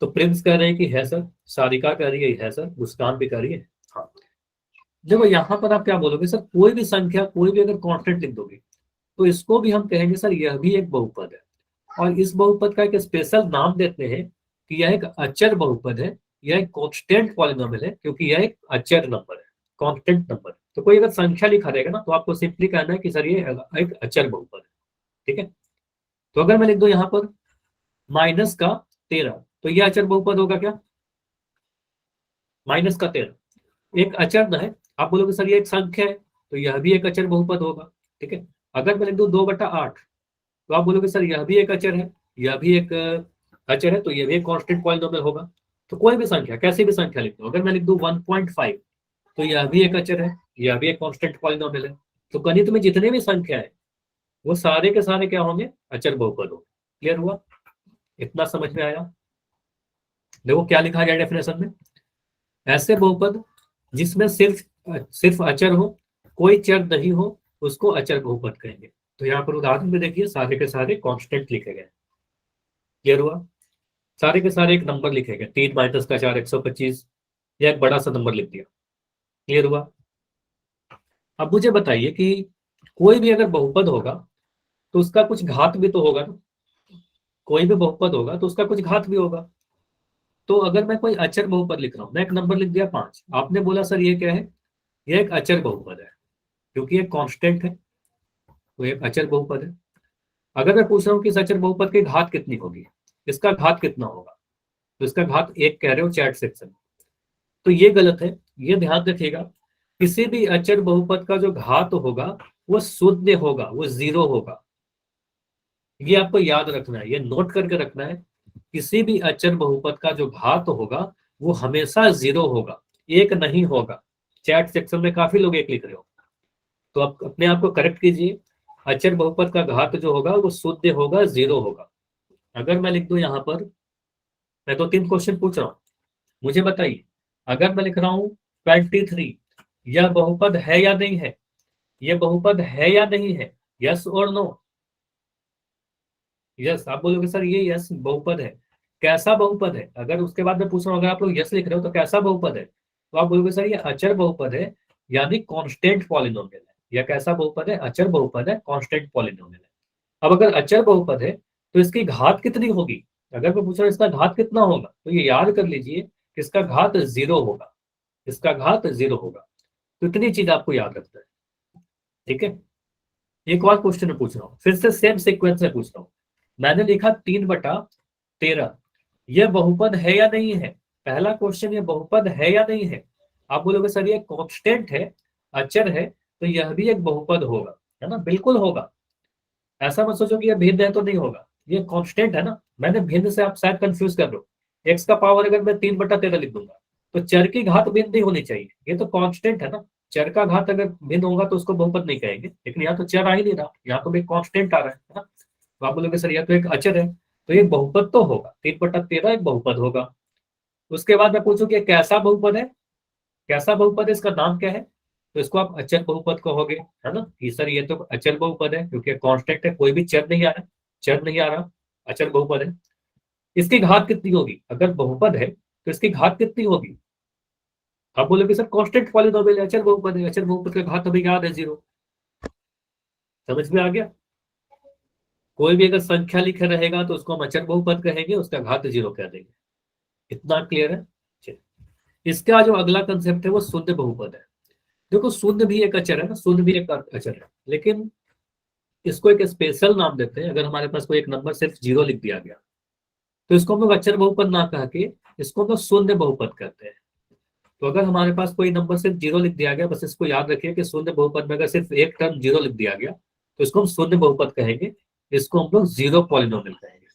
तो प्रिंस कह रहे हैं कि है सर, सारिका कह रही है सर, मुस्कान भी कह रही है हाँ। देखो यहाँ पर आप क्या बोलोगे सर, कोई भी संख्या, कोई भी अगर कांस्टेंट लिख दोगे तो इसको भी हम कहेंगे सर यह भी एक बहुपद है। और इस बहुपद का एक स्पेशल नाम देते हैं कि यह एक अचर बहुपद है, यह एक कांस्टेंट पॉलिनोमियल है, क्योंकि यह एक अचर नंबर है, कांस्टेंट नंबर। तो कोई अगर संख्या लिखा रहेगा ना तो आपको सिंपली कहना है कि सर ये एक अचर बहुपद है, ठीक है। तो अगर मैं लिख दूं यहाँ पर -13, तो यह अचर बहुपद होगा क्या, -13 एक अचर न है। आप बोलोगे सर ये एक संख्या है, तो यह भी एक अचर बहुपद होगा, ठीक है। अगर मैं लिख दूं 2/8, तो आप बोलोगे सर यह भी एक अचर है, यह भी एक अचर है, तो यह भी एक कांस्टेंट पॉलिनोमियल होगा। तो कोई भी संख्या, कैसी भी संख्या लिख दो, अगर मैं लिख दूं 1.5, तो यह भी एक अचर है, यह भी एक कांस्टेंट पॉलिनोमियल है। तो गणित में जितने भी संख्या है वो सारे के सारे क्या होंगे, अचर बहुपद होंगे। क्लियर हुआ, इतना समझ में आया। देखो क्या लिखा जाए डेफिनेशन में, ऐसे बहुपद जिसमें सिर्फ अचर हो, कोई चर नहीं हो, उसको अचर बहुपद कहेंगे। तो यहाँ पर उदाहरण में देखिए सारे के सारे कांस्टेंट लिखे गए। क्लियर हुआ, सारे के सारे एक नंबर लिखे गए, 3 - का 4 125, या एक बड़ा सा नंबर लिख दिया। क्लियर हुआ। अब मुझे बताइए कि कोई भी अगर बहुपद होगा तो उसका कुछ घात भी तो होगा ना, कोई भी बहुपद होगा तो उसका कुछ घात भी होगा। तो अगर मैं कोई अचर बहुपद लिख रहा हूं, मैं एक नंबर लिख दिया 5, आपने बोला सर ये क्या है, ये एक अचर बहुपद है, क्योंकि ये कांस्टेंट है, तो एक अचर बहुपद है। अगर मैं पूछ रहा हूँ कि इस अचर बहुपद की घात कितनी होगी, इसका घात कितना होगा, तो इसका घात 1 कह रहे हो चैट सेक्शन, तो ये गलत है। ये ध्यान रखिएगा, किसी भी अचर बहुपद का जो घात होगा वो शुद्ध होगा, वो 0 होगा। ये आपको याद रखना है, ये नोट करके रखना है। किसी भी अचर बहुपद का जो घात होगा वो हमेशा 0 होगा, 1 नहीं होगा। चैट सेक्शन में काफी लोग 1 लिख रहे हो, तो आप अपने आप को करेक्ट कीजिए। अचर बहुपद का घात जो होगा वो शुद्ध होगा, 0 होगा। अगर मैं लिख दूं यहाँ पर, मैं 2-3 क्वेश्चन पूछ रहा हूँ, मुझे बताइए। अगर मैं लिख रहा हूँ 23, यह बहुपद है या नहीं है, यह बहुपद है या नहीं है, यस और नो। यस, आप बोलोगे सर ये यस बहुपद है। कैसा बहुपद है, अगर उसके बाद मैं पूछ रहा हूँ, अगर आप लोग यस लिख रहे हो तो कैसा बहुपद है, तो आप बोलोगे सर ये अचर बहुपद है, यानी कांस्टेंट पॉलिनोमियल है। या कैसा बहुपद है, अचर बहुपद है, कांस्टेंट पॉलिनोमियल है। अब अगर अचर बहुपद है तो इसकी घात कितनी होगी, अगर मैं पूछ रहा हूँ इसका घात कितना होगा, तो ये याद कर लीजिए कि इसका घात 0 होगा, इसका घात 0 होगा। तो इतनी चीज आपको याद रखना है, ठीक है। एक और क्वेश्चन में पूछ रहा हूँ, फिर से सेम सीक्वेंस में पूछ रहा हूँ। मैंने लिखा 3/13, यह बहुपद है या नहीं है। पहला क्वेश्चन, ये बहुपद है या नहीं है। आप बोलोगे सर ये कांस्टेंट है, अचर है, तो यह भी एक बहुपद होगा, है ना, बिल्कुल होगा। ऐसा मत सोचो कि यह भिन्न है तो नहीं होगा, ये कांस्टेंट है ना। मैंने भिन्न से आप शायद कंफ्यूज कर लो, एक्स का पावर अगर मैं 3/13 लिख दूंगा तो चर की घात भिन्न नहीं होनी चाहिए, ये तो कांस्टेंट है ना। चर का घात अगर भिन्न होगा तो उसको बहुपद नहीं कहेंगे, लेकिन यहाँ तो चर आ ही नहीं रहा, यहाँ तो एक कांस्टेंट आ रहा है ना। तो आप बोलोगे सर यह तो एक अचर है, तो ये बहुपद तो होगा, 3/13 एक बहुपद होगा। उसके बाद मैं पूछूं कि कैसा बहुपद है, कैसा बहुपद है, इसका नाम क्या है, तो इसको आप अचर बहुपद कहोगे, है ना। कि सर ये तो अचर बहुपद है क्योंकि कांस्टेंट है, कोई भी चर नहीं आ रहा, चर नहीं आ रहा, अचर बहुपद है। इसकी घात कितनी होगी, अगर बहुपद है तो इसकी घात कितनी होगी। आप बोलोगे सर कांस्टेंट पॉलिनोमियल अचर बहुपद है, अचर बहुपद का घात अभी याद है 0। समझ में आ गया। कोई भी अगर संख्या लिखे रहेगा तो उसको हम अचर बहुपद कहेंगे, उसका घात 0 कह देंगे। इतना क्लियर है। चलिए इसका जो अगला कंसेप्ट है वो शून्य बहुपद है। देखो शून्य भी एक अचर है ना, शून्य भी एक अचर है, लेकिन इसको एक स्पेशल नाम देते हैं। अगर हमारे पास कोई एक नंबर सिर्फ 0 लिख दिया गया तो इसको हम लोग अचर बहुपद ना कह के इसको हम लोग शून्य बहुपद कहते हैं। तो अगर हमारे पास कोई नंबर सिर्फ 0 लिख दिया गया, बस इसको याद रखिए कि शून्य बहुपद में अगर सिर्फ एक टर्म 0 लिख दिया गया तो इसको हम शून्य बहुपद कहेंगे, इसको हम लोग जीरो पॉलिनोमियल कहेंगे।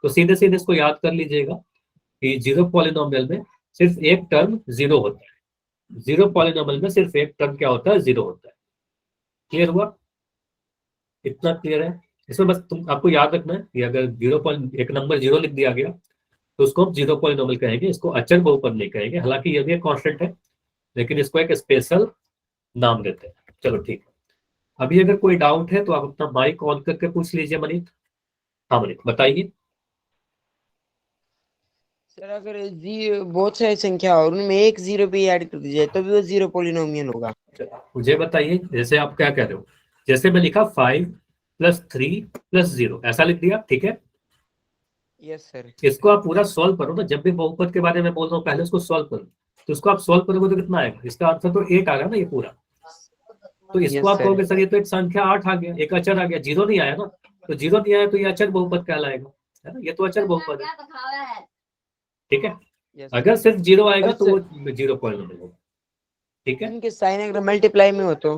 तो सीधे सीधे इसको याद कर लीजिएगा कि जीरो पॉलिनोमियल में सिर्फ एक टर्म 0 होता है। जीरो पॉलिनोमियल में सिर्फ एक टर्म क्या होता है, 0 होता है। क्लियर हुआ? इतना क्लियर है? इसमें बस तुम आपको याद रखना है कि अगर एक नंबर 0 लिख दिया गया तो उसको हम जीरो पॉलिनोमियल कहेंगे, इसको अचर बहुपद नहीं कहेंगे। हालांकि यह भी एक कांस्टेंट है, लेकिन इसको एक स्पेशल नाम देते हैं। चलो ठीक है, अभी अगर कोई डाउट है तो आप अपना माइक ऑन करके पूछ लीजिए मनीत। हाँ मनीत बताइए। सर अगर बहुत सारी संख्या और उनमें एक 0 भी ऐड कर दी जाए तो भी वो 0 पॉलिनोमियल होगा। मुझे बताइए, जैसे आप क्या कह रहे हो, जैसे मैं लिखा 5 + 3 + 0 ऐसा लिख दिया, ठीक है? Yes sir. इसको आप पूरा सॉल्व करो ना। जब भी बहुपद के बारे में बोल रहा हूँ पहले उसको सॉल्व करो। तो इसको आप सॉल्व करोगे तो कितना आएगा? इसका आंसर तो 8 आ गया ना ये पूरा। तो इसको Yes, आप sir. कहोगे सर ये तो एक संख्या 8 आ गया, एक अचर आ गया, 0 नहीं आया ना। तो 0 नहीं आया तो ये अचर बहुपद कहलाएगा, है ना? ये तो अचर बहुपद है, ठीक है? Yes, अगर sir. सिर्फ 0 आएगा और तो वो 0 पॉलिनोमियल होगा, ठीक है? इनके साइन अगर मल्टीप्लाई में हो तो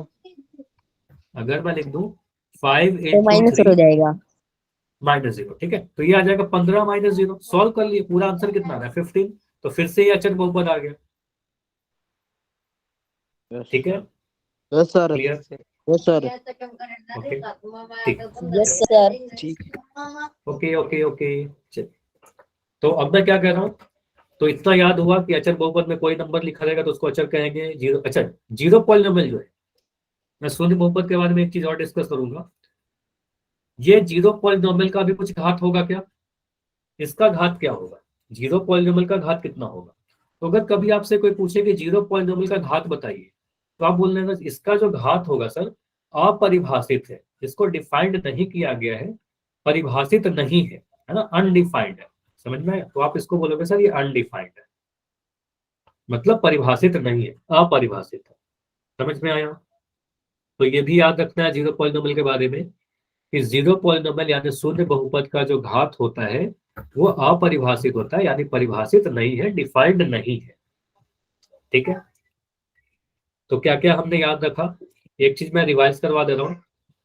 अगर मैं लिख दूं 5 तो माइनस हो × 3 जाएगा। -0, ठीक है? तो ये आ जाएगा 15 - 0। सॉल्व कर लिए, पूरा आंसर कितना आ रहा है? 15। तो फिर से ये अचर बहुपद आ गया, ठीक है? Yes sir, clear? Yes sir. Okay ठीक, यस सर। ठीक है। Okay okay okay. चल, तो अब मैं क्या कह रहा हूँ, तो इतना याद हुआ कि अचर बहुपद में कोई नंबर लिखा रहेगा तो उसको अचर कहेंगे। जीरो, अच्छा जीरो पॉलिनोमियल जो है, मैं शून्य बहुपद के बारे में एक चीज और डिस्कस करूंगा। ये जीरो पॉलिनोमियल का भी कुछ घात होगा क्या? इसका घात क्या होगा? जीरो पॉलिनोमियल का घात कितना होगा? तो अगर कभी आपसे कोई पूछे कि जीरो पॉलिनोमियल का घात बताइए, तो आप बोल रहे इसका जो घात होगा सर अपरिभाषित है, इसको डिफाइंड नहीं किया गया है, परिभाषित नहीं है ना, अनडिफाइंड है। समझ में आया? तो आप इसको बोलोगे सर ये अनडिफाइंड है, मतलब परिभाषित नहीं है, अपरिभाषित है। समझ में आया? तो ये भी याद रखना है जीरो पॉलिनोमियल के बारे में कि जीरो पॉलिनोमियल यानी शून्य बहुपद का जो घात होता है वो अपरिभाषित होता है, यानी परिभाषित नहीं है, डिफाइंड नहीं है, ठीक है? तो क्या क्या हमने याद रखा? एक चीज मैं रिवाइज करवा दे रहा हूँ।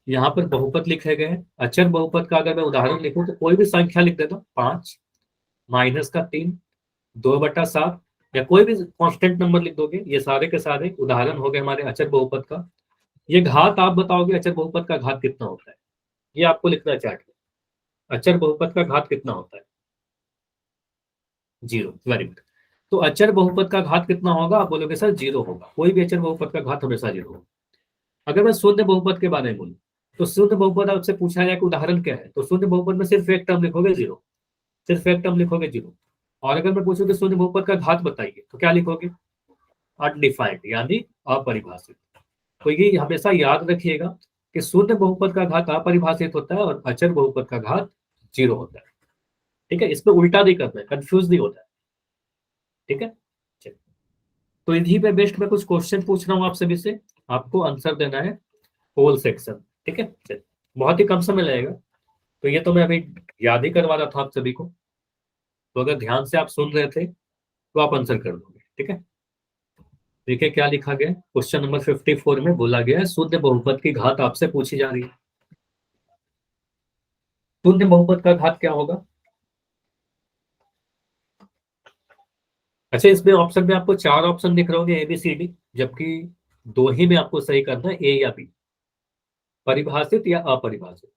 यहाँ पर बहुपद लिखे गए हैं। अचर बहुपद का अगर मैं उदाहरण लिखूं तो कोई भी संख्या लिख देता हूँ, 5 -3 2/7 या कोई भी कांस्टेंट नंबर लिख दोगे। ये सारे के सारे उदाहरण हो गए हमारे अचर बहुपद का। ये घात आप बताओगे अचर बहुपद का घात कितना होता है, ये आपको लिखना चाहिए। अचर बहुपद का घात कितना होता है? 0। Very good. तो अचर बहुपद का घात कितना होगा? आप बोलोगे सर 0 होगा। कोई भी अचर बहुपद का घात हमेशा 0 होगा। अगर मैं शून्य बहुपद के बारे में बोलूं तो शून्य बहुपद आपसे पूछा जाए कि उदाहरण क्या है, तो शून्य बहुपद में सिर्फ एक टर्म लिखोगे 0, सिर्फ एक टर्म लिखोगे 0। और अगर मैं पूछूं कि शून्य बहुपद का घात बताइए तो क्या लिखोगे? अनडिफाइंड, यानी अपरिभाषित। तो ये हमेशा याद रखिएगा कि शून्य बहुपद का घात अपरिभाषित होता है और अचर बहुपद का घात 0 होता है, ठीक है? इसमें उल्टा नहीं करना है, कंफ्यूज नहीं होता है, ठीक है? चलिए, तो इन्हीं पे बेस्ट मैं कुछ क्वेश्चन पूछ रहा हूँ आप सभी से, आपको आंसर देना है होल सेक्शन, ठीक है? चलिए, बहुत ही कम समय लगेगा। तो ये तो मैं अभी याद ही करवा रहा था आप सभी को, तो अगर ध्यान से आप सुन रहे थे तो आप आंसर कर दोगे, ठीक है? देखिए क्या लिखा गया क्वेश्चन नंबर 54 में, बोला गया है शून्य बहुपद की घात आपसे पूछी जा रही है। शून्य बहुपद का घात क्या होगा? अच्छा, इसमें ऑप्शन में आपको 4 ऑप्शन दिख रहे होंगे ABCD, जबकि 2 ही में आपको सही करना है, A या B, परिभाषित या अपरिभाषित,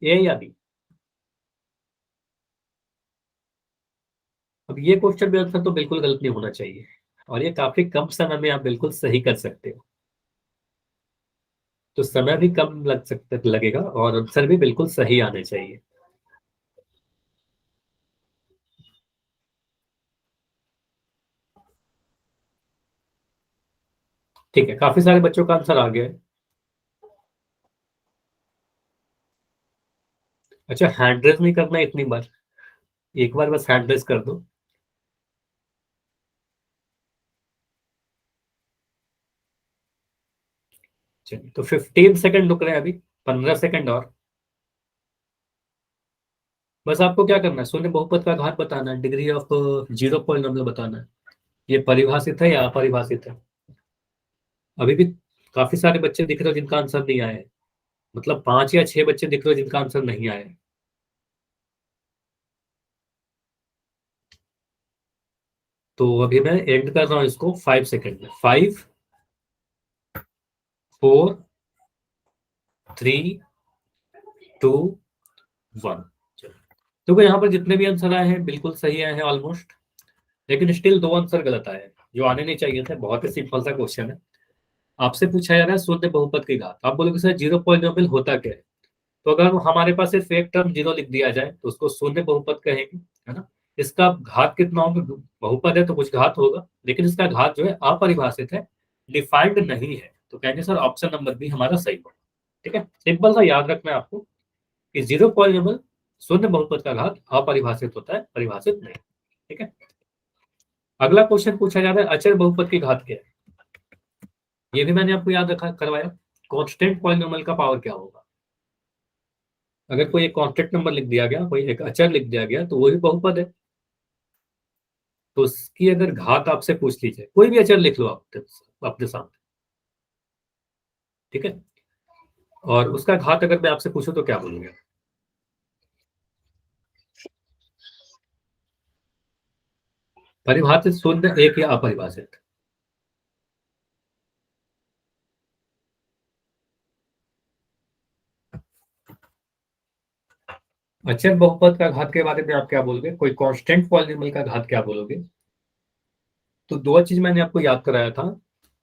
A या B। अब ये क्वेश्चन में आंसर तो बिल्कुल गलत नहीं होना चाहिए, और ये काफी कम समय में आप बिल्कुल सही कर सकते हो, तो समय भी कम लगेगा और आंसर भी बिल्कुल सही आने चाहिए। ठीक है, काफी सारे बच्चों का आंसर आ गया है। अच्छा, हैंड रेस नहीं करना इतनी बार, एक बार बस हैंड रेस कर दो। चलिए तो 15 सेकंड रुक रहे हैं अभी, 15 सेकंड और। बस आपको क्या करना है, शून्य बहुपद का घात बताना है, डिग्री ऑफ जीरो पॉलिनोमियल बताना है। ये परिभाषित है या अपरिभाषित है? अभी भी काफी सारे बच्चे दिख रहे हो जिनका आंसर नहीं आया है, मतलब 5 या 6 बच्चे दिख रहे हो जिनका आंसर नहीं आया है। तो अभी मैं एंड कर रहा हूं इसको 5 सेकंड में। 5 4 3 2 1। देखो यहाँ पर जितने भी आंसर आए हैं बिल्कुल सही आए हैं ऑलमोस्ट, लेकिन स्टिल 2 आंसर गलत आए हैं जो आने नहीं चाहिए थे। बहुत ही सिंपल सा क्वेश्चन है, आपसे पूछा जा रहा है शून्य बहुपद की घात। आप बोलोगे सर जीरो पॉलिनोमियल होता क्या है? तो अगर हमारे पास सिर्फ एक टर्म जीरो लिख दिया जाए तो उसको शून्य बहुपद कहेंगे, है ना। इसका घात कितना होगा? बहुपद है तो कुछ घात होगा, लेकिन इसका घात जो है अपरिभाषित है, डिफाइंड नहीं है, तो कहेंगे सर ऑप्शन नंबर बी हमारा सही होगा। ठीक है, सिंपल सा याद रखना है आपको कि जीरो पॉलिनोमियल शून्य बहुपद का घात अपरिभाषित होता है, परिभाषित नहीं। ठीक है, अगला क्वेश्चन पूछा जा रहा है अचर बहुपद की घात क्या है? ये भी मैंने आपको याद रखा करवाया, कांस्टेंट पॉलिनोमियल का पावर क्या होगा। अगर कोई एक कांस्टेंट नंबर लिख दिया गया, कोई एक अचर लिख दिया गया, तो वो भी बहुपद है। तो उसकी अगर घात आपसे पूछ लीजिए, कोई भी अचर लिख लो आप अपने सामने, ठीक है, और उसका घात अगर मैं आपसे पूछूं तो क्या बोलूंगा? परिभाषित, शून्य, एक या अपरिभाषित? अचर बहुपद का घात के बारे में आप क्या बोलोगे? कोई कांस्टेंट पॉलिनोमियल का घात क्या बोलोगे? तो दो चीज मैंने आपको याद कराया था,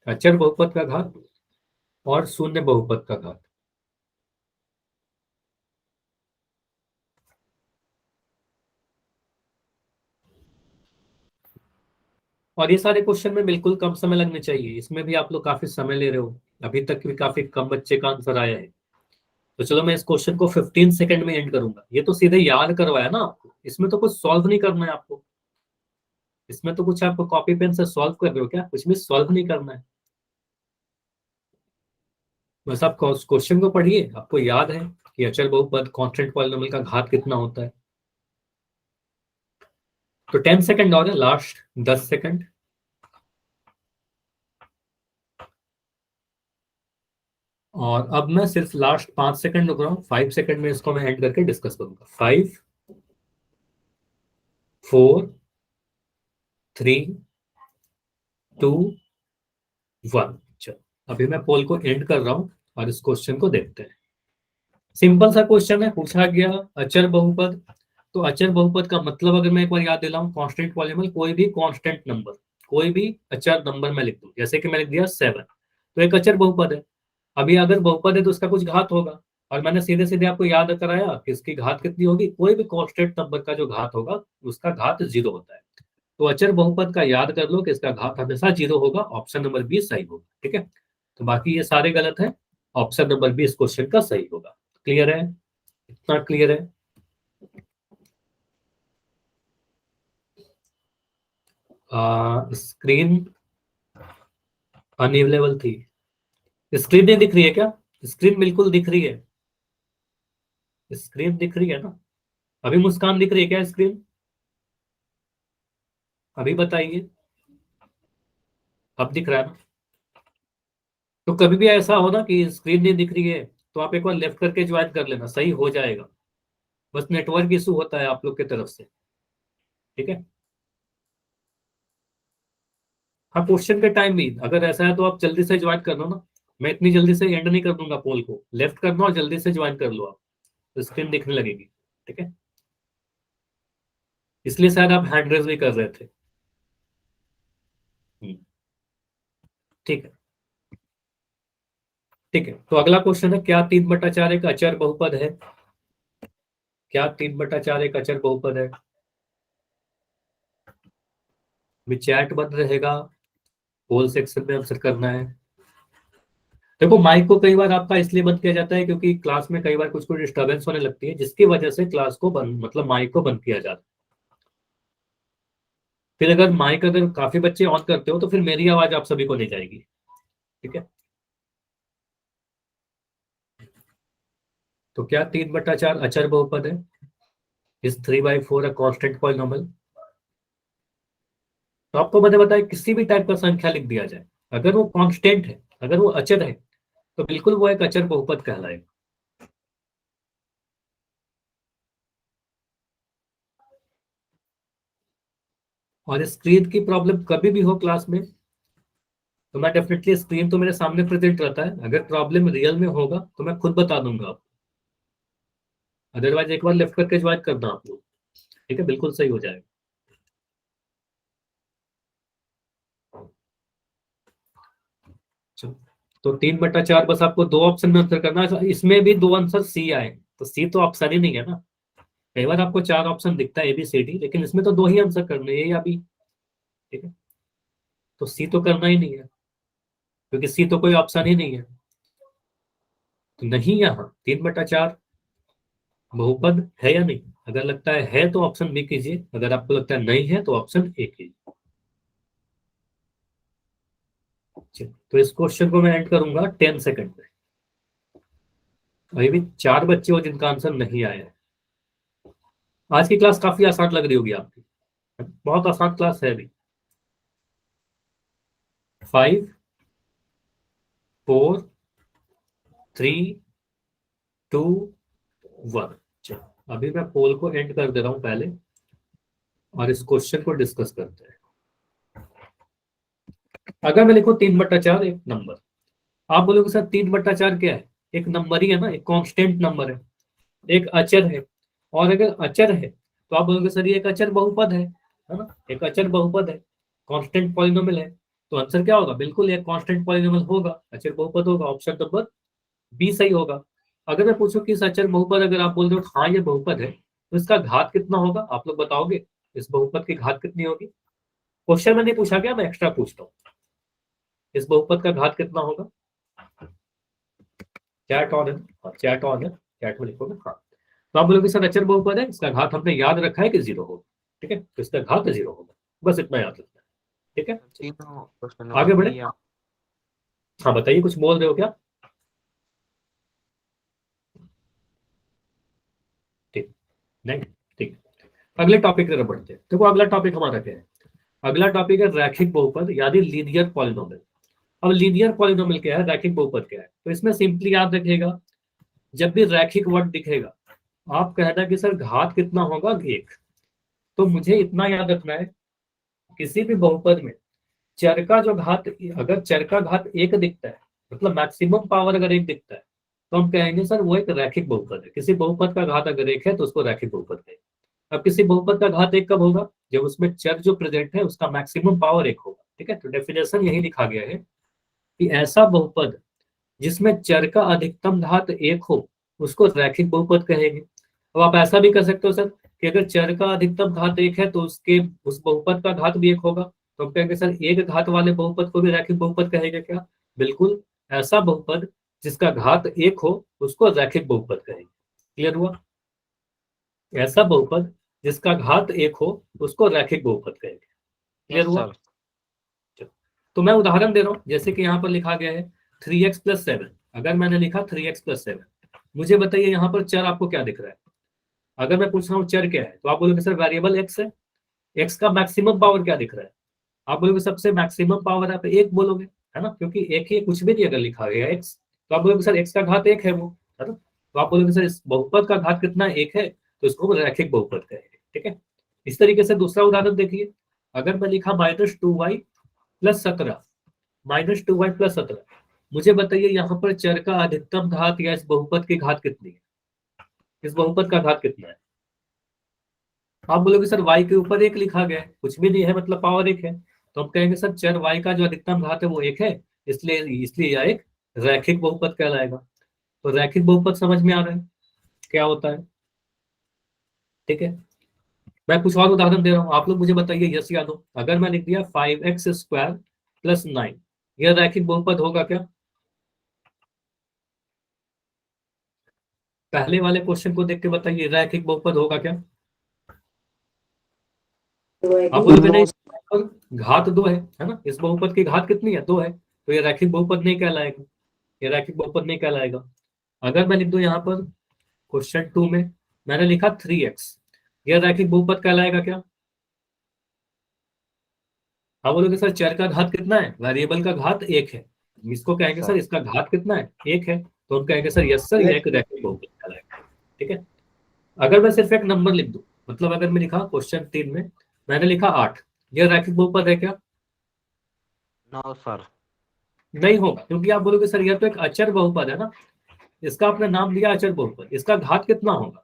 अचर बहुपद का घात और शून्य बहुपद का घात। और ये सारे क्वेश्चन में बिल्कुल कम समय लगने चाहिए, इसमें भी आप लोग काफी समय ले रहे हो, अभी तक भी काफी कम बच्चे का आंसर आया है। तो चलो मैं इस क्वेश्चन को 15 सेकंड में एंड करूंगा। ये तो सीधे याद करवाया ना आपको, इसमें तो कुछ सॉल्व नहीं करना है आपको, इसमें तो कुछ आपको कॉपी पेन से सॉल्व कर रहे हो क्या? कुछ भी सॉल्व नहीं करना है, बस आप क्वेश्चन को पढ़िए। आपको याद है कि अचर बहुपद कांस्टेंट पॉलिनोमियल का घात कितना होता है। तो 10 सेकंड और है, लास्ट 10 सेकंड। और अब मैं सिर्फ लास्ट 5 सेकंड रुक रहा हूँ, 5 सेकंड में इसको मैं एंड करके डिस्कस करूंगा। 5 4 3 2 1। चलो अभी मैं पोल को एंड कर रहा हूं और इस क्वेश्चन को देखते हैं। सिंपल सा क्वेश्चन है, पूछा गया अचर बहुपद। तो अचर बहुपद का मतलब अगर मैं एक बार याद दिलाऊं, कांस्टेंट पॉलिनोमियल, कोई भी कांस्टेंट नंबर, कोई भी अचर नंबर मैं लिख दूं, जैसे कि मैं लिख दिया 7, तो एक अचर बहुपद है। अभी अगर बहुपद है तो उसका कुछ घात होगा, और मैंने सीधे सीधे आपको याद कराया कि इसकी घात कितनी होगी, कोई भी कांस्टेंट नंबर का जो घात होगा उसका घात 0 होता है। तो अचर बहुपद का याद कर लो कि इसका घात हमेशा 0 होगा, ऑप्शन नंबर बी सही होगा। ठीक है, तो बाकी ये सारे गलत है, ऑप्शन नंबर बी इस क्वेश्चन का सही होगा। क्लियर है? इतना क्लियर है? स्क्रीन अनअवेलेबल थी, स्क्रीन नहीं दिख रही है क्या? स्क्रीन बिल्कुल दिख रही है, स्क्रीन दिख रही है ना? अभी मुस्कान दिख रही है क्या स्क्रीन? अभी बताइए, अब दिख रहा है ना? तो कभी भी ऐसा हो ना कि स्क्रीन नहीं दिख रही है, तो आप एक बार लेफ्ट करके ज्वाइन कर लेना, सही हो जाएगा। बस नेटवर्क इशू होता है आप लोग की तरफ से। ठीक है, हाँ, क्वेश्चन के टाइम भी अगर ऐसा है तो आप जल्दी से ज्वाइन कर लो ना, मैं इतनी जल्दी से एंड नहीं कर दूंगा पोल को, लेफ्ट करना और जल्दी से ज्वाइन कर लो आप, तो स्क्रीन दिखने लगेगी। ठीक है, इसलिए शायद आप हैंड रेज भी कर रहे थे। हम्म, ठीक है, ठीक है। तो अगला क्वेश्चन है, क्या 3/4 एक अचर बहुपद है? क्या 3/4 एक अचर बहुपद है? भी चैट बंद रहेगा, पोल सेक्शन में आंसर करना है। देखो माइक को कई बार आपका इसलिए बंद किया जाता है क्योंकि क्लास में कई बार कुछ कुछ डिस्टर्बेंस होने लगती है, जिसकी वजह से क्लास को बंद, मतलब माइक को बंद किया जाता है। फिर अगर माइक अगर काफी बच्चे ऑन करते हो तो फिर मेरी आवाज आप सभी को नहीं जाएगी। ठीक है, तो क्या 3/4 अचर बहुपद है? इस 3/4 है कांस्टेंट पॉलिनोमियल। तो आपको मैंने बताया किसी भी टाइप का संख्या लिख दिया जाए, अगर वो कांस्टेंट है, अगर वो अचर है, तो बिल्कुल वो एक अचर बहुपद कहलाएगा। और स्क्रीन की प्रॉब्लम कभी भी हो क्लास में, तो मैं डेफिनेटली, स्क्रीन तो मेरे सामने प्रेजेंट रहता है, अगर प्रॉब्लम रियल में होगा तो मैं खुद बता दूंगा आपको। अदरवाइज एक बार लेफ्ट करके ज्वाइन करना आप लोग, ठीक है, बिल्कुल सही हो जाएगा। तो 3/4 बस आपको 2 ऑप्शन में आंसर करना है। इसमें भी 2 आंसर सी आए, तो सी तो ऑप्शन ही नहीं है ना। कई बार आपको 4 ऑप्शन दिखता है ABCD, लेकिन इसमें तो 2 ही आंसर करने हैं, ए या बी, ठीक है। तो सी तो करना ही नहीं है, क्योंकि सी तो कोई ऑप्शन ही नहीं है। तो नहीं, यहाँ 3/4 बहुपद है या नहीं? अगर लगता है तो ऑप्शन बी कीजिए, अगर आपको लगता है नहीं है तो ऑप्शन ए कीजिए। तो इस क्वेश्चन को मैं एंड करूंगा 10 सेकंड में। अभी भी 4 बच्चे हो जिनका आंसर नहीं आया है। आज की क्लास काफी आसान लग रही होगी आपकी, बहुत आसान क्लास है अभी। 5 4 3 2 1। चलो अभी मैं पोल को एंड कर दे रहा हूं पहले, और इस क्वेश्चन को डिस्कस करते हैं। अगर मैं लिखूं 3/4 एक नंबर, आप बोलोगे सर 3/4 क्या है? एक नंबर ही है ना, एक कांस्टेंट नंबर है, एक अचर है। और अगर अचर है तो आप बोलोगे सर ये एक अचर बहुपद है ना, एक अचर बहुपद है, कांस्टेंट पॉलिनोमियल है। तो आंसर क्या होगा? बिल्कुल एक कांस्टेंट पॉलिनोमियल होगा, अचर बहुपद होगा। ऑप्शन नंबर बी सही होगा। अगर मैं पूछूं कि इस अचर बहुपद, अगर आप बोल रहे हो हाँ ये बहुपद है, तो इसका घात कितना होगा? आप लोग बताओगे इस बहुपद की घात कितनी होगी? क्वेश्चन में नहीं पूछा गया, मैं एक्स्ट्रा पूछता हूँ, इस बहुपद का घात कितना होगा? चैट ऑन है, चैट ऑन है, चैट में लिखोगे हाँ। तो आप बोलोगे सर अचर बहुपद है, इसका घात हमने याद रखा है कि 0 होगा, ठीक है, तो इसका घात 0 होगा, बस इतना याद रखना है, ठीक है। आगे बढ़े। हाँ बताइए, कुछ बोल रहे हो क्या? ठीक, नहीं, ठीक। अगले टॉपिक की तरफ बढ़ते हैं। देखो अगला टॉपिक हमारा क्या है? अगला टॉपिक है रैखिक बहुपद, यानी लीनियर पॉलिनोमियल। अब लीनियर पॉलिनोमियल क्या है, रैखिक बहुपद क्या है? तो इसमें सिंपली याद रखिएगा, जब भी रैखिक वर्ड दिखेगा, आप कहना कि सर घात कितना होगा? 1। तो मुझे इतना याद रखना है, किसी भी बहुपद में चर का जो घात, अगर चर का घात 1 दिखता है, मतलब मैक्सिमम पावर अगर 1 दिखता है, तो हम कहेंगे सर वो एक रैखिक बहुपद है। किसी बहुपद का घात अगर 1 है तो उसको रैखिक बहुपद कहेंगे। अब किसी बहुपद का घात 1 कब होगा? जब उसमें चर जो प्रेजेंट है उसका मैक्सिमम पावर 1 होगा, ठीक है। तो डेफिनेशन यही लिखा गया है कि ऐसा बहुपद जिसमें चर का अधिकतम घात 1 हो, उसको रैखिक बहुपद कहेंगे। अब आप ऐसा भी कर सकते हो सर कि अगर चर का अधिकतम घात 1 है तो उसके उस बहुपद का घात भी 1 होगा, तो हम कहेंगे सर एक घात वाले बहुपद को भी रैखिक बहुपद कहेंगे क्या? बिल्कुल, ऐसा बहुपद जिसका घात 1 हो उसको रैखिक बहुपद कहेंगे। क्लियर हुआ? ऐसा बहुपद जिसका घात 1 हो उसको रैखिक बहुपद कहेंगे। क्लियर हुआ? तो मैं उदाहरण दे रहा हूं, जैसे कि यहाँ पर लिखा गया है 3x + 7। अगर मैंने लिखा 3x + 7, मुझे बताइए यहाँ पर चर आपको क्या दिख रहा है? अगर मैं पूछ रहा हूँ चर क्या है, तो आप बोलोगे सर वेरिएबल x है। x का मैक्सिमम पावर क्या दिख रहा है? आप बोलोगे सबसे मैक्सिमम पावर आप 1 बोलोगे, है ना, क्योंकि 1 ही, कुछ भी नहीं अगर लिखा गया x, तो आप बोलोगे सर x का घात 1 है वो, है ना। तो आप बोलोगे सर इस बहुपद का घात कितना 1 है, तो इसको रैखिक बहुपद कहेंगे, ठीक है। इस तरीके से दूसरा उदाहरण देखिए, अगर मैं लिखा -2y + 17, -2y + 17, मुझे बताइए यहाँ पर चर का अधिकतम घात या इस बहुपद की घात कितनी है? इस बहुपद का घात कितना है? आप बोलोगे सर y के ऊपर 1 लिखा गया है, कुछ भी नहीं है, मतलब पावर 1 है, तो हम कहेंगे सर चर y का जो अधिकतम घात है वो 1 है, इसलिए यह एक रैखिक बहुपद कहलाएगा। तो रैखिक बहुपद समझ में आ रहा है क्या होता है? ठीक है, मैं कुछ और उदाहरण दे रहा हूँ, आप लोग मुझे बताइए यस या नो। अगर मैं लिख दिया 5x² + 9, यह रैखिक बहुपद होगा क्या? पहले वाले क्वेश्चन को देख के बताइए, रैखिक बहुपद होगा क्या? आप बोलोगे नहीं, घात 2 है ना, इस बहुपद की घात कितनी है? 2 है, तो ये रैखिक बहुपद नहीं कहलाएगा, ये रैखिक बहुपद नहीं कहलाएगा। अगर मैं लिख दूं यहाँ पर क्वेश्चन 2 में मैंने लिखा 3x, यह रैखिक बहुपद कहलाएगा क्या? आप बोलोगे सर चर का घात कितना है, वेरिएबल का घात 1 है, इसको कहेंगे सर इसका घात कितना है, 1 है, तो हम कहेंगे सर यस सर, यह एक रैखिक बहुपद कहलाएगा। ठीक है, अगर मैं सिर्फ एक नंबर लिख दूं, मतलब अगर मैं लिखा क्वेश्चन 3 में मैंने लिखा 8, यह रैखिक बहुपद है क्या? No sir. नहीं होगा, क्योंकि आप बोलोगे सर यह तो एक अचर बहुपद है ना, इसका आपने नाम दिया अचर बहुपद, इसका घात कितना होगा?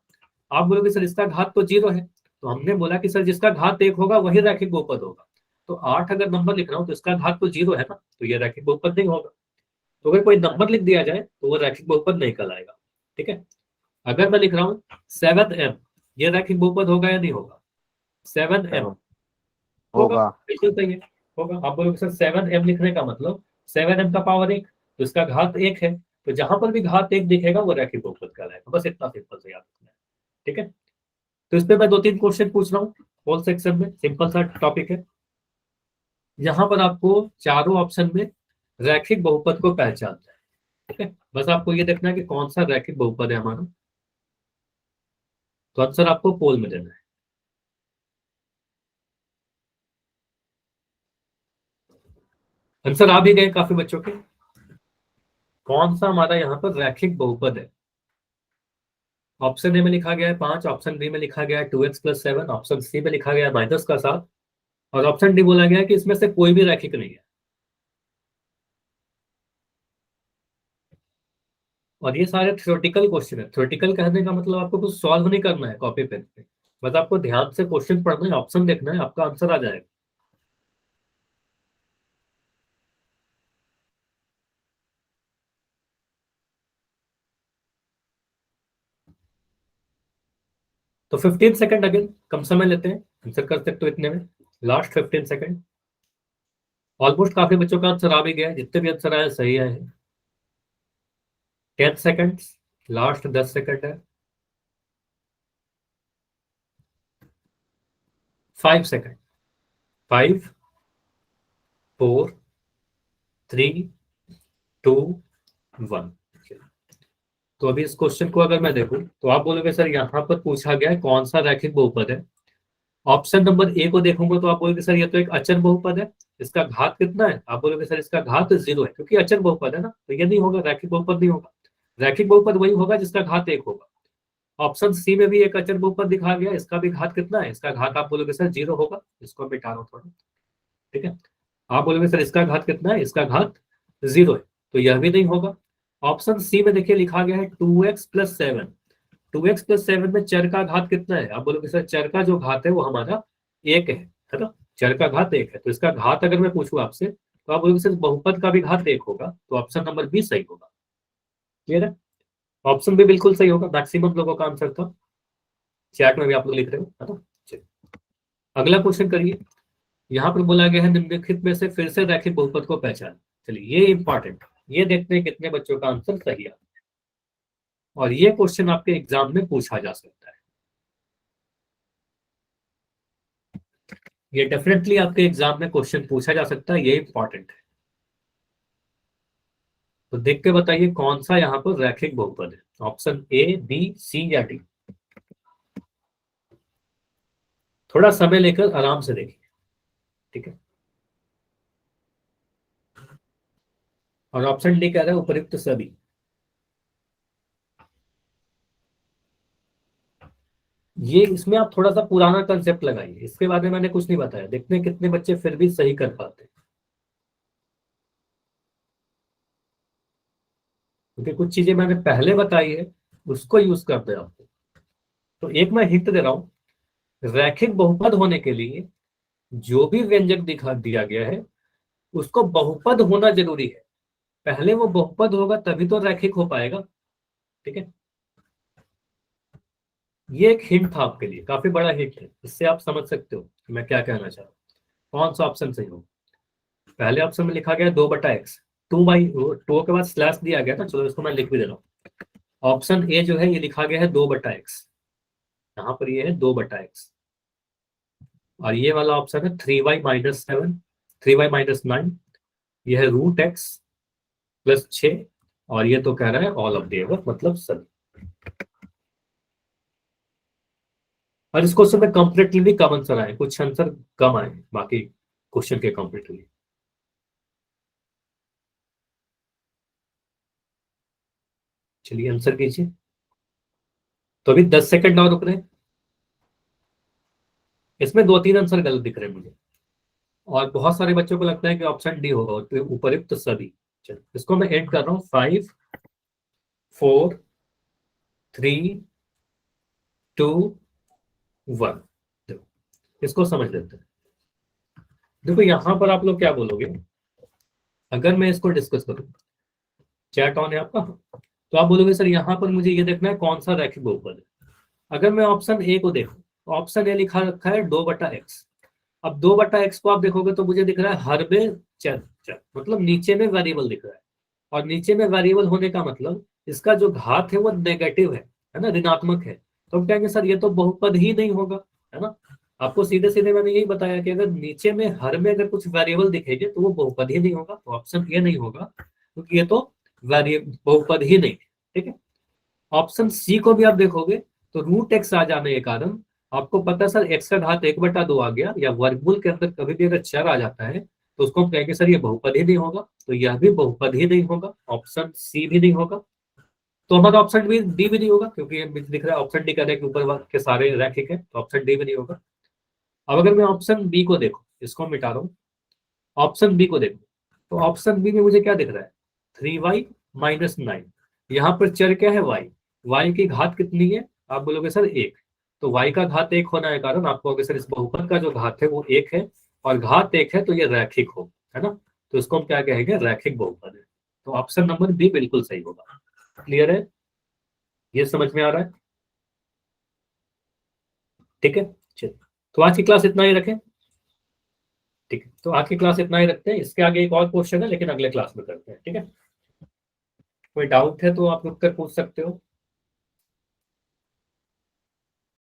आप बोलोगे सर इसका घात तो 0 है, तो हमने बोला कि सर जिसका घात 1 होगा वही रैखिक बहुपद होगा। तो 8 अगर नंबर लिख रहा हूं तो इसका घात तो 0 है ना, तो यह रैखिक बहुपद नहीं होगा। तो अगर कोई नंबर लिख दिया जाए तो वो रैखिक बहुपद नहीं कहलाएगा। ठीक है, अगर मैं लिख रहा हूँ 7m, यह रैखिक बहुपद होगा या नहीं होगा? 7m होगा। बिल्कुल सही है, होगा। आप बोलोगे सर 7m लिखने का मतलब 7m का पावर 1, तो इसका घात 1 है, तो जहां पर भी घात 1 दिखेगा वो रैखिक बहुपद कहलाएगा। बस इतना सिंपल से याद रखना है। ठीक है, तो इस पे मैं 2-3 क्वेश्चन पूछ रहा हूँ होल सेक्शन में, सिंपल सा टॉपिक है। यहाँ पर आपको चारों ऑप्शन में रैखिक बहुपद को पहचानना है। ठीक है, बस आपको ये देखना है कि कौन सा रैखिक बहुपद है हमारा, तो आंसर आपको पोल में देना है। आंसर आ भी गए काफी बच्चों के। कौन सा हमारा यहाँ पर रैखिक बहुपद है? ऑप्शन ए में लिखा गया है 5, ऑप्शन बी में लिखा गया है 2x + 7, ऑप्शन सी में लिखा गया है -7, और ऑप्शन डी बोला गया है कि इसमें से कोई भी रैखिक नहीं है। और ये सारे थ्योरेटिकल क्वेश्चन है। थ्योरेटिकल कहने का मतलब आपको कुछ सॉल्व नहीं करना है कॉपी पेन पे, बस आपको ध्यान से क्वेश्चन पढ़ना है, ऑप्शन देखना है, आपका आंसर आ जाएगा। तो 15 सेकंड, अगेन कम समय लेते हैं, आंसर कर सकते हो इतने में, लास्ट 15 सेकंड। ऑलमोस्ट काफी बच्चों का आंसर आ भी गया है, जितने भी आंसर आए सही आए हैं। 10 सेकंड, लास्ट 10 सेकंड है। 5 सेकंड, 5 4 3 2 1। तो अभी इस क्वेश्चन को अगर मैं देखूं तो आप बोलोगे सर यहाँ पर पूछा गया है कौन सा रैखिक बहुपद है। ऑप्शन नंबर ए को देखूंगा तो आप बोलोगे सर ये तो एक अचर बहुपद है, इसका घात कितना है? आप बोलोगे सर इसका घात 0 है, क्योंकि अचर बहुपद है ना, तो ये नहीं होगा, रैखिक बहुपद नहीं होगा। रैखिक बहुपद वही होगा जिसका घात 1 होगा। ऑप्शन सी में भी एक अचर बहुपद दिखा गया, इसका भी घात कितना है? इसका घात आप बोलोगे सर 0 होगा, इसको मिटा रहा हूं थोड़ा। ठीक है, आप बोलोगे सर इसका घात कितना है? इसका घात 0 है, तो यह भी नहीं होगा। ऑप्शन सी में देखिए लिखा गया है 2x + 7, 2x + 7 में चर का घात कितना है? आप बोलोगे सर चर का जो घात है वो हमारा 1 है ना, चर का घात 1 है, तो इसका घात अगर मैं पूछूं आपसे तो आप बोलोगे सर बहुपद का भी घात 1 होगा, तो ऑप्शन नंबर बी सही होगा। क्लियर है, ऑप्शन बी बिल्कुल सही होगा, मैक्सिमम लोगों का आंसर था। चैट में भी आप लोग लिख रहे हो, है ना। चलिए अगला क्वेश्चन करिए। यहाँ पर बोला गया है निम्नलिखित में से फिर से रैखिक बहुपद को पहचान। चलिए ये इंपॉर्टेंट, ये देखते हैं कितने बच्चों का आंसर सही है, और ये क्वेश्चन आपके एग्जाम में पूछा जा सकता है। ये डेफिनेटली आपके एग्जाम में क्वेश्चन पूछा जा सकता है, ये इंपॉर्टेंट है। तो देख के बताइए कौन सा यहाँ पर रैखिक बहुपद है, ऑप्शन ए, बी, सी या डी। थोड़ा समय लेकर आराम से देखिए। ठीक है, और ऑप्शन डी कह रहा है उपयुक्त सभी। ये इसमें आप थोड़ा सा पुराना कंसेप्ट लगाइए, इसके बारे में मैंने कुछ नहीं बताया, देखते हैं कितने बच्चे फिर भी सही कर पाते हैं, क्योंकि कुछ चीजें मैंने पहले बताई है उसको यूज करते हैं आपको। तो एक मैं हिंट दे रहा हूं, रैखिक बहुपद होने के लिए जो भी व्यंजक दिखा दिया गया है उसको बहुपद होना जरूरी है, पहले वो बहुपद होगा तभी तो रैखिक हो पाएगा। ठीक है, ये एक हिंट था आपके लिए, काफी बड़ा हिंट है, इससे आप समझ सकते हो कि मैं क्या कहना चाह रहा हूँ। कौन सा ऑप्शन सही हो? पहले ऑप्शन में लिखा गया 2/x, 2 के बाद स्लैश दिया गया था, चलो इसको मैं लिख भी दे रहा हूँ। ऑप्शन ए जो है ये लिखा गया है 2/x, यहाँ पर ये है 2/x, और ये वाला ऑप्शन है 3y - 7, 3y - 9, ये है √x + 6, और ये तो कह रहा है ऑल ऑफ द एबव, मतलब सभी। और इस क्वेश्चन में कंपेरेटिवली कम आंसर आए, कुछ आंसर कम आए बाकी क्वेश्चन के कंपेरेटिवली। चलिए आंसर कीजिए। तो अभी 10 सेकंड और रुक रहे हैं। इसमें 2-3 आंसर गलत दिख रहे हैं मुझे, और बहुत सारे बच्चों को लगता है कि ऑप्शन डी होगा, तो उपयुक्त सभी। चलो इसको मैं एंड कर रहा हूँ। 5 4 3 2 1। देखो इसको समझ लेते हैं। देखो यहां पर आप लोग क्या बोलोगे, अगर मैं इसको डिस्कस करूं, चैट ऑन है आपका, तो आप बोलोगे सर यहाँ पर मुझे ये देखना है कौन सा रैखिक बहुपद है। अगर मैं ऑप्शन ए को देखूं, तो ऑप्शन ए लिखा रखा है 2/x। अब 2/x को आप देखोगे तो मुझे दिख रहा है हर में चर, मतलब नीचे में वेरिएबल दिख रहा है, और नीचे में वेरिएबल होने का मतलब इसका जो घात है वो नेगेटिव है ना, ऋणात्मक है। तो हम कहेंगे सर ये तो बहुपद ही नहीं होगा, है ना। आपको सीधे सीधे मैंने यही बताया कि अगर नीचे में हर में अगर कुछ वेरिएबल दिखेंगे तो वो बहुपद ही नहीं होगा, तो ऑप्शन ए नहीं होगा, क्योंकि ये तो वेरिएबल बहुपद ही नहीं, ठीक है। ऑप्शन सी को भी आप देखोगे तो √x आ जाने के कारण आपको पता है सर x का घात 1/2 आ गया, या वर्गमूल के अंदर कभी भी अगर चर आ जाता है तो उसको हम कहेंगे सर ये बहुपद ही नहीं होगा, तो यह भी बहुपद ही नहीं होगा, ऑप्शन सी भी नहीं होगा। तो हमारा ऑप्शन भी डी भी नहीं होगा, क्योंकि ये दिख रहा है ऑप्शन डी कहने के ऊपर के सारे रैखिक है, तो ऑप्शन डी भी नहीं होगा। अब अगर मैं ऑप्शन बी को देखूं, इसको मिटा रहा हूँ, ऑप्शन बी को देखो, तो ऑप्शन बी में मुझे क्या दिख रहा है 3y - 9। यहाँ पर चर क्या है y की घात कितनी है, आप बोलोगे सर 1, तो y का घात 1 होने के कारण आप कहोगे सर इस बहुपद का जो घात है वो 1 है, और घात 1 है तो ये रैखिक हो, है ना, तो इसको हम क्या कहेंगे रैखिक बहुपद है। तो ऑप्शन नंबर बी बिल्कुल सही होगा। क्लियर है, ये समझ में आ रहा है, ठीक है। चलिए तो आज की क्लास इतना ही रखें, ठीक है। तो आज की क्लास इतना ही रखते हैं, इसके आगे एक और क्वेश्चन है लेकिन अगले क्लास में करते हैं, ठीक है। कोई डाउट है तो आप रुक कर पूछ सकते हो।